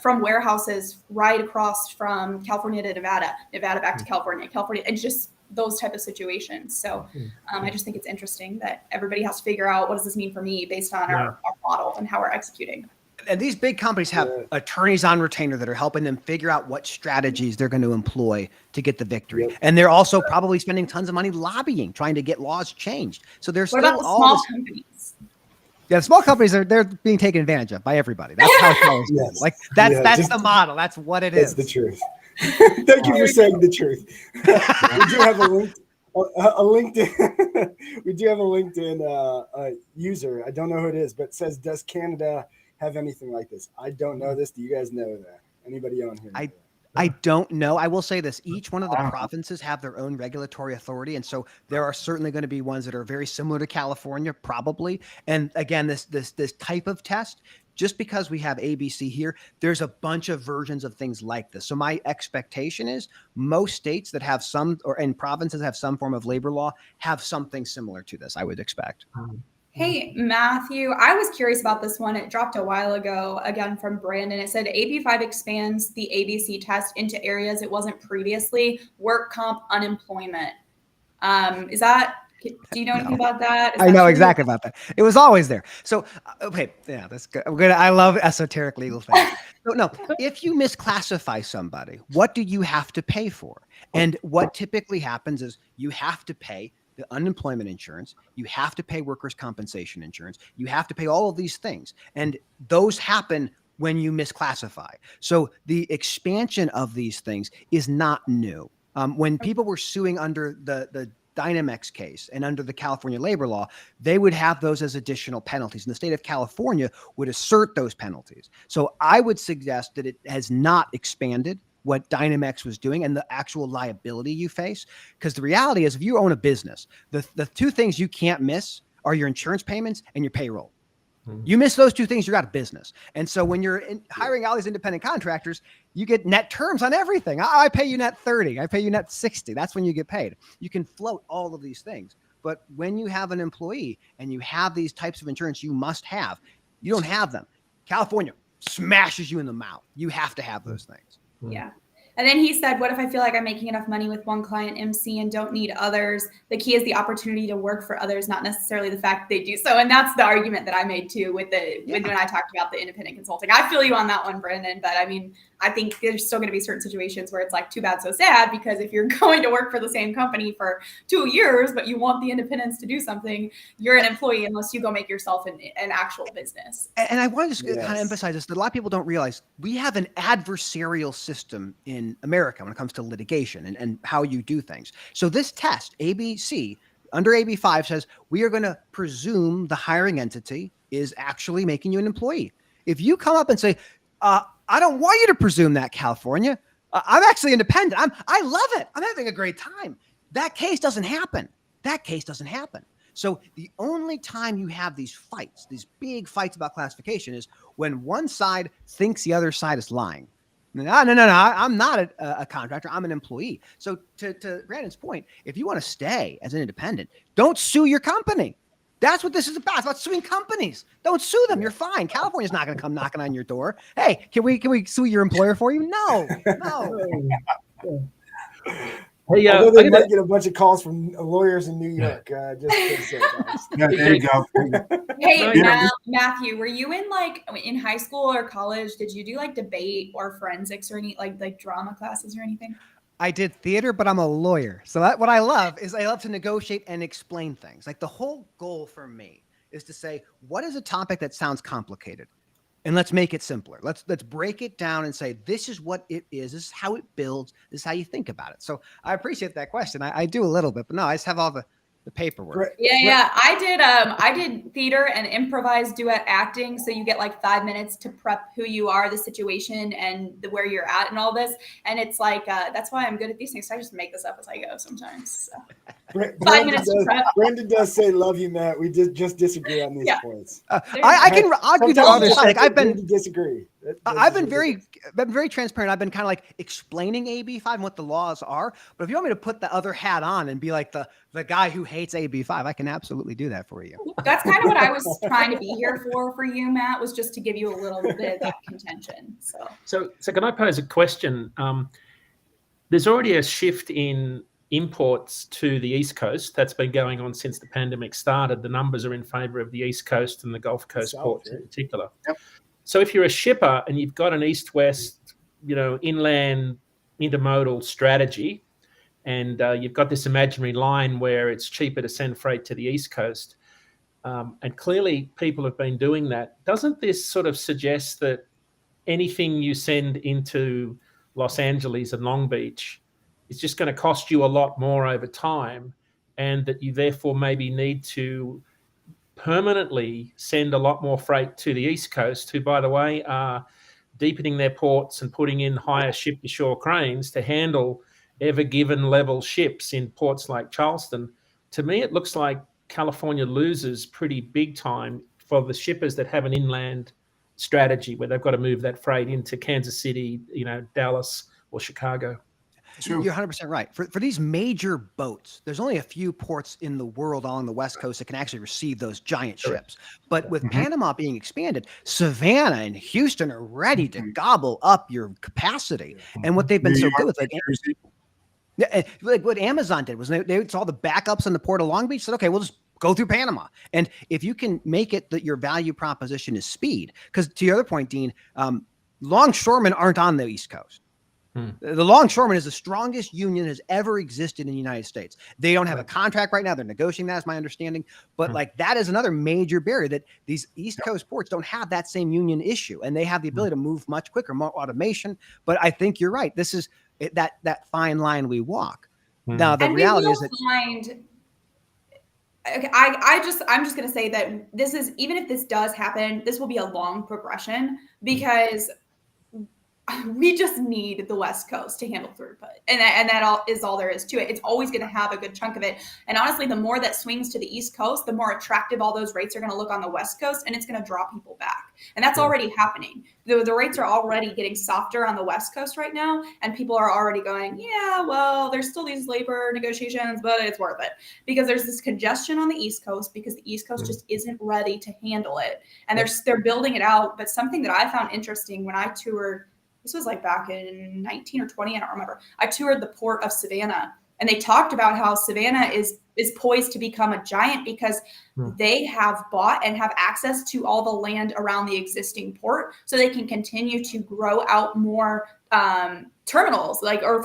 from warehouses right across from California to Nevada back to California, and just those type of situations. So I just think it's interesting that everybody has to figure out, what does this mean for me based on our model and how we're executing. And these big companies have attorneys on retainer that are helping them figure out what strategies they're going to employ to get the victory. And they're also probably spending tons of money lobbying, trying to get laws changed. So there's what about the small companies? Yeah, the small companies they're being taken advantage of by everybody. That's how it's yes. Like that's the model. That's what it is. That's the truth. Thank you for saying the truth. We do have a LinkedIn. We do have a LinkedIn user. I don't know who it is, but it says, "Does Canada have anything like this?" I don't know this. Do you guys know that? Anybody on here? I don't know. I will say this. Each one of the provinces have their own regulatory authority. And so there are certainly going to be ones that are very similar to California, probably. And again, this type of test, just because we have ABC here, there's a bunch of versions of things like this. So my expectation is most states that have and provinces have some form of labor law have something similar to this, I would expect. Hey, Matthew, I was curious about this one. It dropped a while ago, again, from Brandon. It said AB5 expands the ABC test into areas it wasn't previously, work comp, unemployment. Do you know anything about that? I know exactly about that. It was always there. So, okay, yeah, that's good. I love esoteric legal things. So, no, if you misclassify somebody, what do you have to pay for? And what typically happens is you have to pay the unemployment insurance, you have to pay workers' compensation insurance, you have to pay all of these things. And those happen when you misclassify. So the expansion of these things is not new. When people were suing under the Dynamex case and under the California labor law, they would have those as additional penalties. And the state of California would assert those penalties. So I would suggest that it has not expanded what Dynamex was doing and the actual liability you face. Because the reality is, if you own a business, the two things you can't miss are your insurance payments and your payroll. You miss those two things, you're out of business. And so when you're hiring all these independent contractors, you get net terms on everything. I pay you net 30. I pay you net 60. That's when you get paid. You can float all of these things. But when you have an employee and you have these types of insurance you must have, you don't have them. California smashes you in the mouth. You have to have those things. Yeah. And then he said, what if I feel like I'm making enough money with one client MC and don't need others? The key is the opportunity to work for others, not necessarily the fact they do so. And that's the argument that I made too with when I talked about the independent consulting. I feel you on that one, Brandon. But I mean, I think there's still going to be certain situations where it's like too bad, so sad, because if you're going to work for the same company for 2 years, but you want the independence to do something, you're an employee unless you go make yourself an actual business. And I want to just kind of emphasize this, that a lot of people don't realize we have an adversarial system in America when it comes to litigation and how you do things. So this test, ABC, under AB5 says we are going to presume the hiring entity is actually making you an employee. If you come up and say, I don't want you to presume that, California. I'm actually independent. I love it. I'm having a great time. That case doesn't happen. So the only time you have these fights, these big fights about classification, is when one side thinks the other side is lying. No, I'm not a contractor. I'm an employee. So to Brandon's point, if you want to stay as an independent, don't sue your company. That's what this is about. It's about suing companies. Don't sue them. You're fine. California's not going to come knocking on your door. Hey, can we sue your employer for you? No. Hey, although they might get a bunch of calls from lawyers in New York. Just there you go. Hey, Matthew, were you in high school or college? Did you do like debate or forensics or any like drama classes or anything? I did theater, but I'm a lawyer. So what I love is I love to negotiate and explain things. Like the whole goal for me is to say, what is a topic that sounds complicated? And let's make it simpler. Let's break it down and say, this is what it is. This is how it builds. This is how you think about it. So I appreciate that question. I do a little bit, but no, I just have all the paperwork. Yeah. I did theater and improvised duet acting. So you get like 5 minutes to prep who you are, the situation, and where you're at, and all this. And it's like that's why I'm good at these things. I just make this up as I go sometimes. So. 5 minutes to prep. Brandon does say, "Love you, Matt." We just disagree on these points. I can argue the other side. Like I've been disagree. I've been very transparent. I've been kind of like explaining AB5 and what the laws are. But if you want me to put the other hat on and be like the guy who hates AB5, I can absolutely do that for you. That's kind of what I was trying to be here for you, Matt, was just to give you a little bit of that contention. So can I pose a question? There's already a shift in imports to the East Coast that's been going on since the pandemic started. The numbers are in favor of the East Coast and the Gulf Coast ports in particular. Yep. So if you're a shipper and you've got an east-west, inland intermodal strategy, and you've got this imaginary line where it's cheaper to send freight to the East Coast, and clearly people have been doing that, doesn't this sort of suggest that anything you send into Los Angeles and Long Beach is just going to cost you a lot more over time, and that you therefore maybe need to permanently send a lot more freight to the East Coast, who, by the way, are deepening their ports and putting in higher ship-to-shore cranes to handle ever-given level ships in ports like Charleston? To me, it looks like California loses pretty big time for the shippers that have an inland strategy where they've got to move that freight into Kansas City, Dallas or Chicago. True. You're 100% right. For these major boats, there's only a few ports in the world along the West Coast that can actually receive those giant ships. But with Panama being expanded, Savannah and Houston are ready to gobble up your capacity. And what they've been so good with, like what Amazon did was they saw the backups in the port of Long Beach, said, okay, we'll just go through Panama. And if you can make it that your value proposition is speed, because to your other point, Dean, longshoremen aren't on the East Coast. The Longshoremen is the strongest union that has ever existed in the United States. They don't have a contract right now. They're negotiating that, is my understanding. But like that is another major barrier, that these East Coast ports don't have that same union issue, and they have the ability to move much quicker, more automation. But I think you're right. This is that fine line we walk. Now the reality is that I'm just going to say that this is, even if this does happen, this will be a long progression, because we just need the West Coast to handle throughput. And that is all there is to it. It's always going to have a good chunk of it. And honestly, the more that swings to the East Coast, the more attractive all those rates are going to look on the West Coast, and it's going to draw people back. And that's already happening. The rates are already getting softer on the West Coast right now. And people are already going, yeah, well, there's still these labor negotiations, but it's worth it. Because there's this congestion on the East Coast, because the East Coast just isn't ready to handle it. And they're building it out. But something that I found interesting when I toured, this was like back in 19 or 20, I don't remember. I toured the port of Savannah, and they talked about how Savannah is poised to become a giant, because they have bought and have access to all the land around the existing port, so they can continue to grow out more terminals, I'm going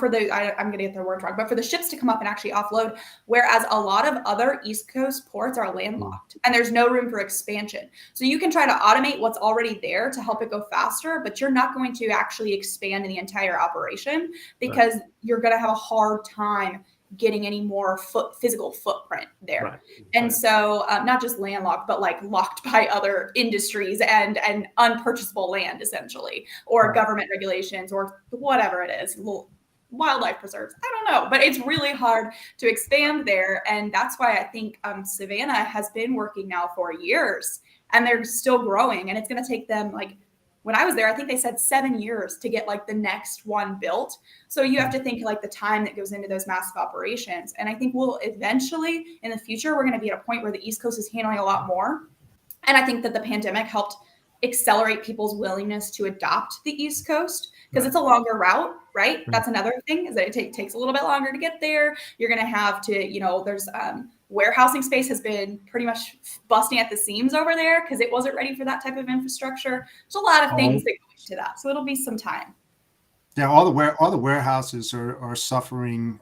to get the word wrong, but for the ships to come up and actually offload, whereas a lot of other East Coast ports are landlocked and there's no room for expansion. So you can try to automate what's already there to help it go faster, but you're not going to actually expand the entire operation, because you're going to have a hard time getting any more physical footprint there. Right. And so not just landlocked, but like locked by other industries and unpurchasable land, essentially, or government regulations, or whatever it is, wildlife preserves. I don't know, but it's really hard to expand there. And that's why I think Savannah has been working now for years, and they're still growing. And it's going to take them, like, when I was there, I think they said 7 years to get like the next one built. So you have to think like the time that goes into those massive operations. And I think we'll eventually, in the future, we're going to be at a point where the East Coast is handling a lot more. And I think that the pandemic helped accelerate people's willingness to adopt the East Coast, because it's a longer route, right? That's another thing, is that it takes a little bit longer to get there. You're going to have to, there's warehousing space has been pretty much busting at the seams over there, because it wasn't ready for that type of infrastructure. There's a lot of things that go into that. So it'll be some time. Yeah, all the warehouses are suffering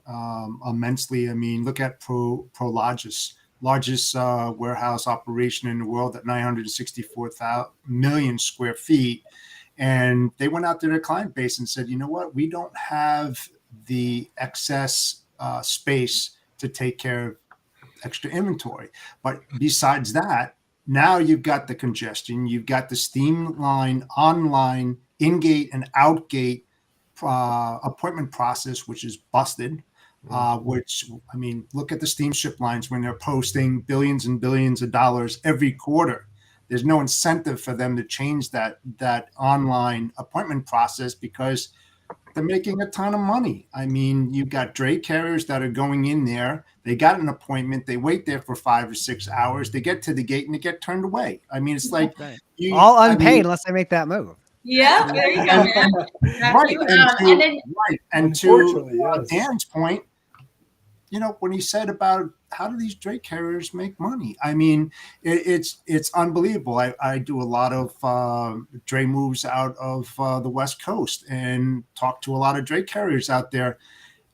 immensely. I mean, look at Prologis, largest warehouse operation in the world at 964 million square feet. And they went out to their client base and said, you know what, we don't have the excess space to take care of extra inventory. But besides that, now you've got the congestion, you've got the steam line, online, in-gate and out-gate appointment process, which is busted. Which, I mean, look at the steamship lines when they're posting billions and billions of dollars every quarter. There's no incentive for them to change that online appointment process, because they're making a ton of money. I mean, you've got Dray carriers that are going in there. They got an appointment. They wait there for 5 or 6 hours. They get to the gate and they get turned away. I mean, it's like all unpaid unless they make that move. Yeah, there you go, man. Right. And to Dan's point, when he said about how do these Dray carriers make money? I mean, it's unbelievable. I do a lot of Dray moves out of the West Coast and talk to a lot of Dray carriers out there.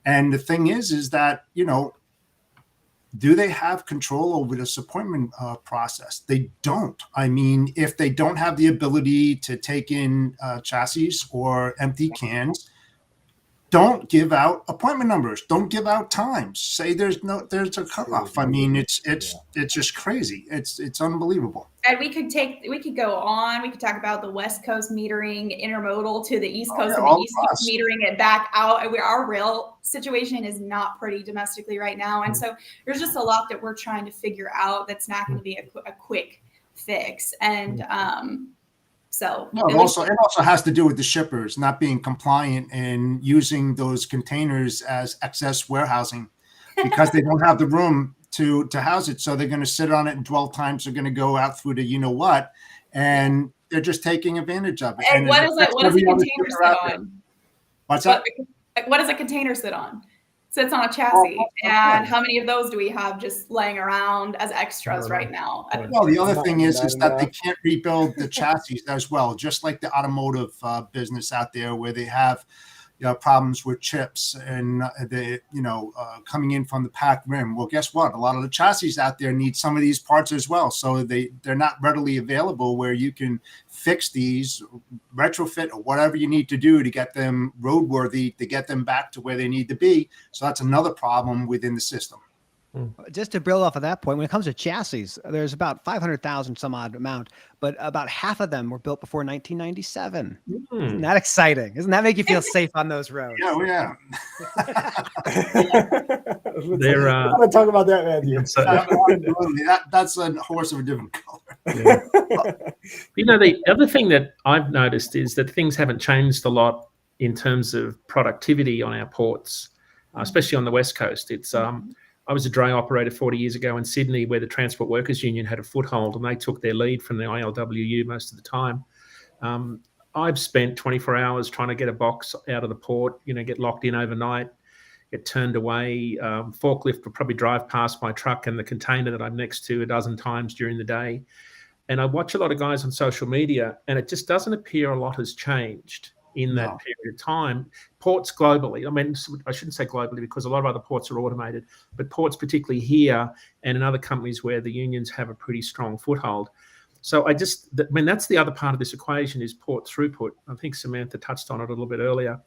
And the thing is that, do they have control over this appointment process? They don't. I mean, if they don't have the ability to take in chassis or empty cans, don't give out appointment numbers. Don't give out times. Say there's a cutoff. I mean, it's just crazy. It's unbelievable. And we could go on. We could talk about the West Coast metering intermodal to the East Coast, and the East Coast metering it back out. And our rail situation is not pretty domestically right now. And so there's just a lot that we're trying to figure out that's not going to be a quick fix. And so it also has to do with the shippers not being compliant and using those containers as excess warehousing, because they don't have the room to house it. So they're going to sit on it, and dwell times are going to go out through the and they're just taking advantage of it. And what does a container sit on? What's that? What does a container sit on? Sits on a chassis. And how many of those do we have just laying around as extras right now? Well, the other thing is that they can't rebuild the chassis as well, just like the automotive business out there, where they have, problems with chips and coming in from the packed rim. Well, guess what? A lot of the chassis out there need some of these parts as well. So they're not readily available where you can fix these, retrofit, or whatever you need to do to get them roadworthy, to get them back to where they need to be. So that's another problem within the system. Just to build off of that point, when it comes to chassis, there's about 500,000 some odd amount, but about half of them were built before 1997. Isn't that exciting? Doesn't that make you feel safe on those roads? Yeah. They're I want to talk about that, Matthew. That's a horse of a different color. Yeah. The other thing that I've noticed is that things haven't changed a lot in terms of productivity on our ports, especially on the West Coast. It's I was a dray operator 40 years ago in Sydney, where the Transport Workers Union had a foothold, and they took their lead from the ILWU most of the time. I've spent 24 hours trying to get a box out of the port, get locked in overnight, get turned away. Forklift will probably drive past my truck and the container that I'm next to a dozen times during the day. And I watch a lot of guys on social media, and it just doesn't appear a lot has changed in that period of time. Ports globally, I shouldn't say globally because a lot of other ports are automated, but ports particularly here and in other companies where the unions have a pretty strong foothold. So that's the other part of this equation is port throughput. I think Samantha touched on it a little bit earlier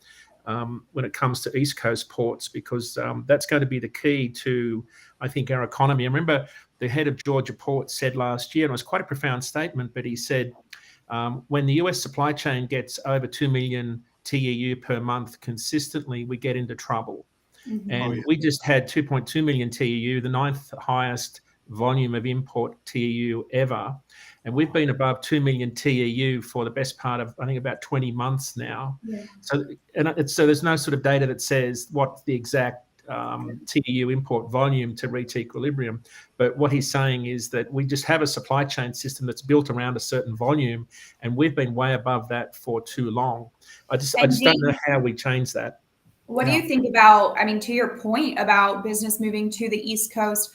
when it comes to East Coast ports, because that's going to be the key to, I think, our economy. I remember the head of Georgia Ports said last year, and it was quite a profound statement, but he said, when the US supply chain gets over 2 million TEU per month consistently, we get into trouble. Mm-hmm. And we just had 2.2 million TEU, the 9th highest volume of import TEU ever. And we've been above 2 million TEU for the best part of, I think, about 20 months now. Yeah. So there's no sort of data that says what the exact TEU import volume to reach equilibrium. But what he's saying is that we just have a supply chain system that's built around a certain volume, and we've been way above that for too long. I just don't know how we change that. What do you think about, to your point about business moving to the East Coast,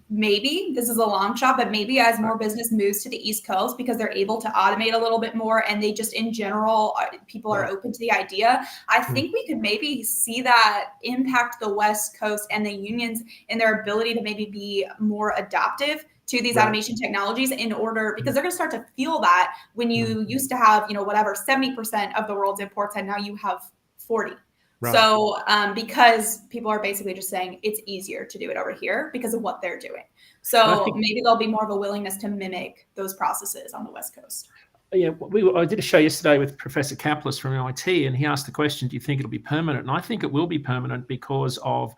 maybe this is a long shot, but maybe as more business moves to the East Coast because they're able to automate a little bit more, and they just in general, people are open to the idea. I think we could maybe see that impact the West Coast and the unions in their ability to maybe be more adaptive to these automation technologies because they're going to start to feel that when you used to have, 70% of the world's imports, and now you have 40. Right. So because people are basically just saying it's easier to do it over here because of what they're doing. So maybe there'll be more of a willingness to mimic those processes on the West Coast. Yeah, I did a show yesterday with Professor Kaplis from MIT, and he asked the question, do you think it'll be permanent? And I think it will be permanent because of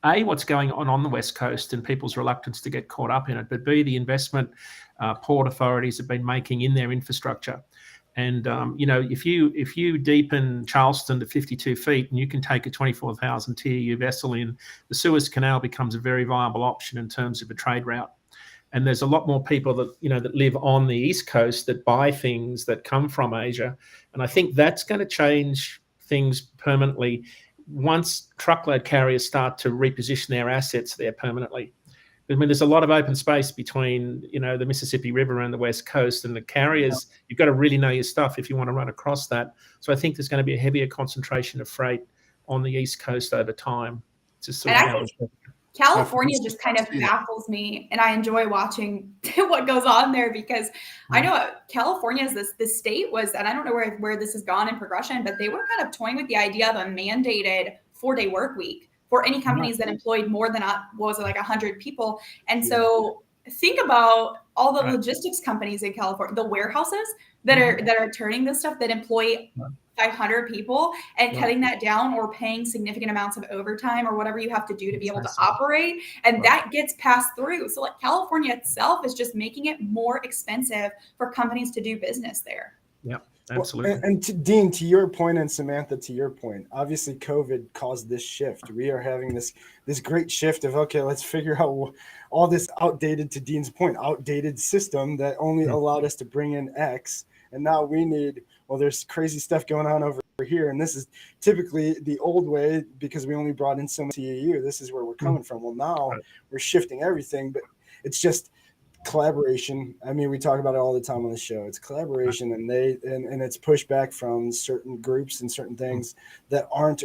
A, what's going on the West Coast and people's reluctance to get caught up in it, but B, the investment port authorities have been making in their infrastructure. And, if you deepen Charleston to 52 feet and you can take a 24,000 TEU vessel in, the Suez Canal becomes a very viable option in terms of a trade route. And there's a lot more people that, that live on the East Coast that buy things that come from Asia. And I think that's going to change things permanently once truckload carriers start to reposition their assets there permanently. There's a lot of open space between, the Mississippi River and the West Coast, and the carriers, you've got to really know your stuff if you want to run across that. So I think there's going to be a heavier concentration of freight on the East Coast over time. Just sort of California just kind of baffles me, and I enjoy watching what goes on there because I know California is this state was, and I don't know where this has gone in progression, but they were kind of toying with the idea of a mandated 4-day work week for any companies that employed more than 100 people. And so think about all the logistics companies in California, the warehouses that are turning this stuff that employ 500 people and cutting that down or paying significant amounts of overtime or whatever you have to do to be able to operate. And that gets passed through. So California itself is just making it more expensive for companies to do business there. Yeah. Absolutely. Well, and Dean, to your point, and Samantha, to your point, obviously COVID caused this shift. We are having this great shift of, okay, let's figure out all this outdated, to Dean's point, outdated system that only allowed us to bring in X. And now we need, there's crazy stuff going on over here. And this is typically the old way because we only brought in so much TEU. This is where we're coming from. Well, now we're shifting everything, but it's just, collaboration. I mean, we talk about it all the time on the show. It's collaboration, and it's pushback from certain groups and certain things that aren't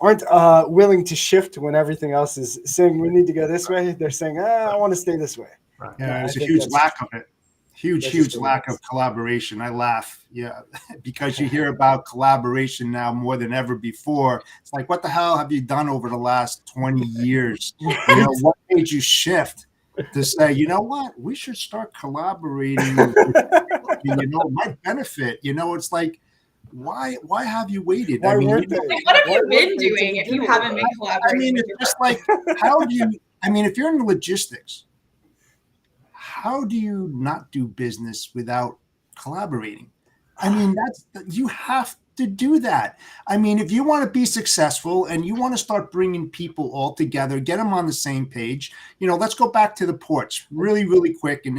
willing to shift when everything else is saying we need to go this way. They're saying, I want to stay this way. Right. Yeah, there's a huge lack of it. Huge lack of collaboration. I laugh, because you hear about collaboration now more than ever before. It's like, what the hell have you done over the last 20 years? What made you shift to say, you know what, we should start collaborating with, my benefit. It's like, why have you waited? What have you been doing if you haven't been collaborating? I mean, it's just like, if you're in logistics, how do you not do business without collaborating? I mean, you have to do that. I mean, if you want to be successful and you want to start bringing people all together, get them on the same page, let's go back to the ports really, really quick. And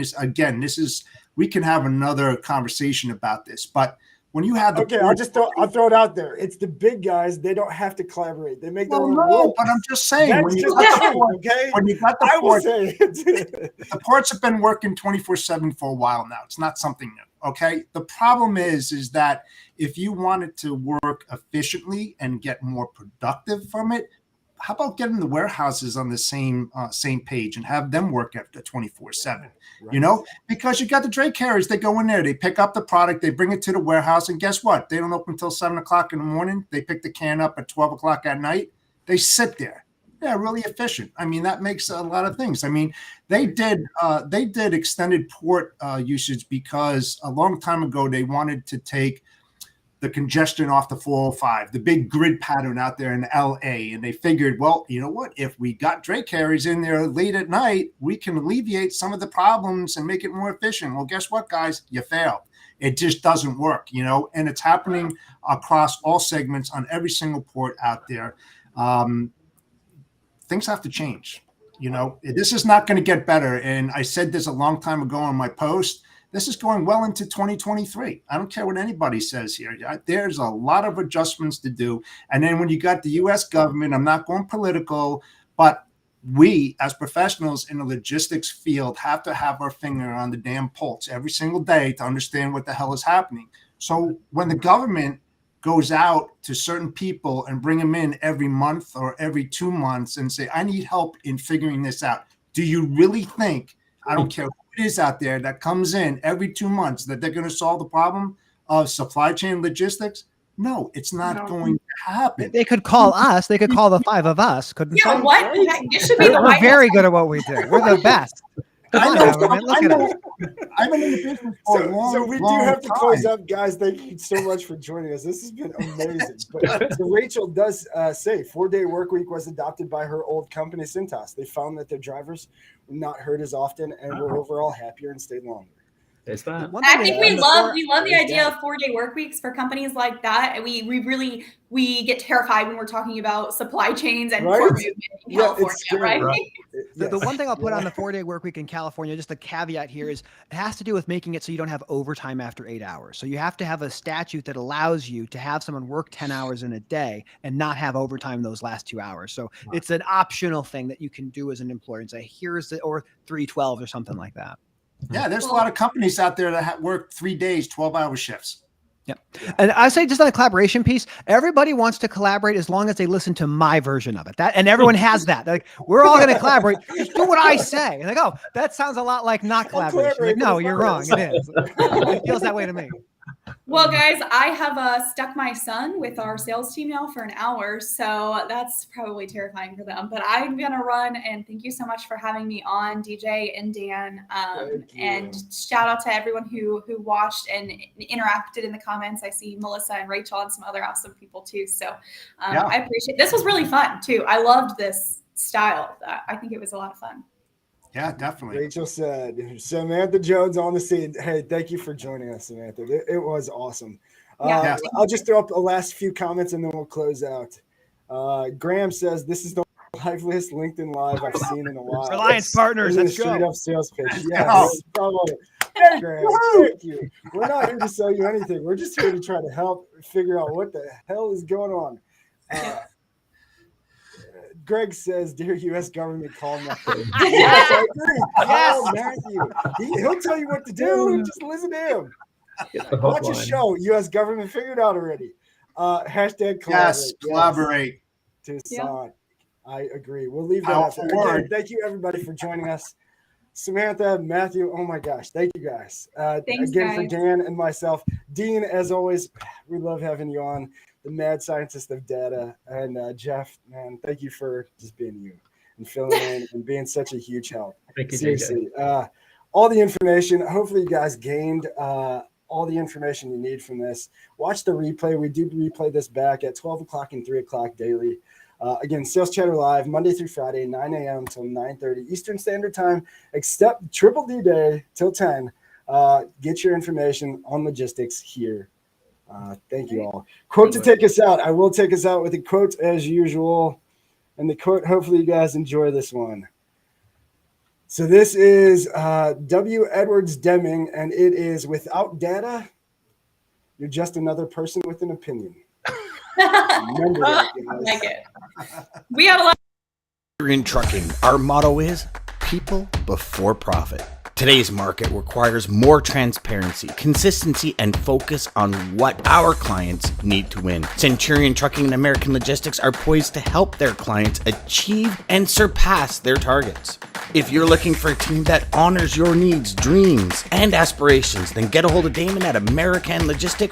we can have another conversation about this, but when you have I'll throw it out there. It's the big guys. They don't have to collaborate. They make their own rules. But I'm just saying, when you got the ports, the ports have been working 24/7 for a while now. It's not something new. Okay. The problem is that if you want it to work efficiently and get more productive from it, how about getting the warehouses on the same page and have them work at the 24/7? Right. Because you got the Dray carriers, they go in there, they pick up the product, they bring it to the warehouse, and guess what? They don't open until 7 o'clock in the morning. They pick the can up at 12 o'clock at night. They sit there. Yeah, really efficient. I mean, that makes a lot of things. I mean, they did extended port usage because a long time ago they wanted to take the congestion off the 405, the big grid pattern out there in LA. And they figured, well, you know what? If we got Dray carriers in there late at night, we can alleviate some of the problems and make it more efficient. Well, guess what, guys? You failed. It just doesn't work, and it's happening across all segments on every single port out there. Things have to change. This is not going to get better. And I said this a long time ago on my post. This is going well into 2023. I don't care what anybody says here. There's a lot of adjustments to do. And then when you got the U.S. government, I'm not going political, but we as professionals in the logistics field have to have our finger on the damn pulse every single day to understand what the hell is happening. So when the government goes out to certain people and bring them in every month or every 2 months and say, I need help in figuring this out, do you really think, I don't care it is out there, that comes in every 2 months, that they're going to solve the problem of supply chain logistics? No, it's not going to happen. They could call us. They could call the 5 of us. Couldn't yeah, they? what? This should be the We're very good at what we do. We're the best. I've been in the business for a long, so we do have to close up, guys. Thank you so much for joining us. This has been amazing. But so Rachel does say 4-day work week was adopted by her old company, Cintas. They found that their drivers were not hurt as often and were overall happier and stayed longer. There's that. I think we love the idea of 4-day work weeks for companies like that. And we get terrified when we're talking about supply chains and port movement in California, right? The one thing I'll put on the 4-day work week in California, just a caveat here, is it has to do with making it so you don't have overtime after 8 hours. So you have to have a statute that allows you to have someone work 10 hours in a day and not have overtime those last 2 hours. So it's an optional thing that you can do as an employer and say, here's or 312 or something like that. Yeah, there's a lot of companies out there that work 3 days, 12-hour shifts. Yeah. And I say just on the collaboration piece, everybody wants to collaborate as long as they listen to my version of it. And everyone has that. Like, we're all going to collaborate. Just do what I say. And like, oh, that sounds a lot like not collaboration. Like, no, you're wrong. It is. It feels that way to me. Well, guys, I have stuck my son with our sales team now for an hour, so that's probably terrifying for them. But I'm going to run, and thank you so much for having me on, DJ and Dan. And shout out to everyone who watched and interacted in the comments. I see Melissa and Rachel and some other awesome people too. So I appreciate it. This was really fun too. I loved this style. I think it was a lot of fun. Yeah, definitely. Rachel said, Samantha Jones on the scene. Hey, thank you for joining us, Samantha. It was awesome. I'll just throw up the last few comments and then we'll close out. Graham says, this is the liveliest LinkedIn Live I've seen in a while. Reliance Partners, let's go. Straight up sales pitch. Yes. Hey, Graham, thank you. We're not here to sell you anything. We're just here to try to help figure out what the hell is going on. Greg says, "Dear U.S. government, call Matthew." Yes, I agree. Call Matthew. He'll tell you what to do. Just listen to him. Watch a show. U.S. government figured out already. Hashtag collaborate. Yes, collaborate. To Son. I agree. We'll leave that up. Again, thank you everybody for joining us. Samantha, Matthew, oh my gosh, thank you guys. Thanks, again, guys. for Dan and myself. Dean, as always, we love having you on, the mad scientist of data. And Jeff, man, thank you for just being you and filling in and being such a huge help. Thank you, seriously. All the information, hopefully you guys gained all the information you need from this. Watch the replay. We do replay this back at 12 o'clock and 3 o'clock daily. Again, Sales Chatter Live, Monday through Friday, 9 a.m. till 9:30 Eastern Standard Time, except Triple D Day till 10. Get your information on logistics here. Thank you all. Quote to take us out. I will take us out with a quote as usual. And the quote, hopefully you guys enjoy this one. So this is W. Edwards Deming, and it is, without data, you're just another person with an opinion. Remember that, guys. I like it. We had a lot. In trucking, our motto is people before profit. Today's market requires more transparency, consistency, and focus on what our clients need to win. Centurion Trucking and American Logistics are poised to help their clients achieve and surpass their targets. If you're looking for a team that honors your needs, dreams, and aspirations, then get a hold of Damon at American Logistics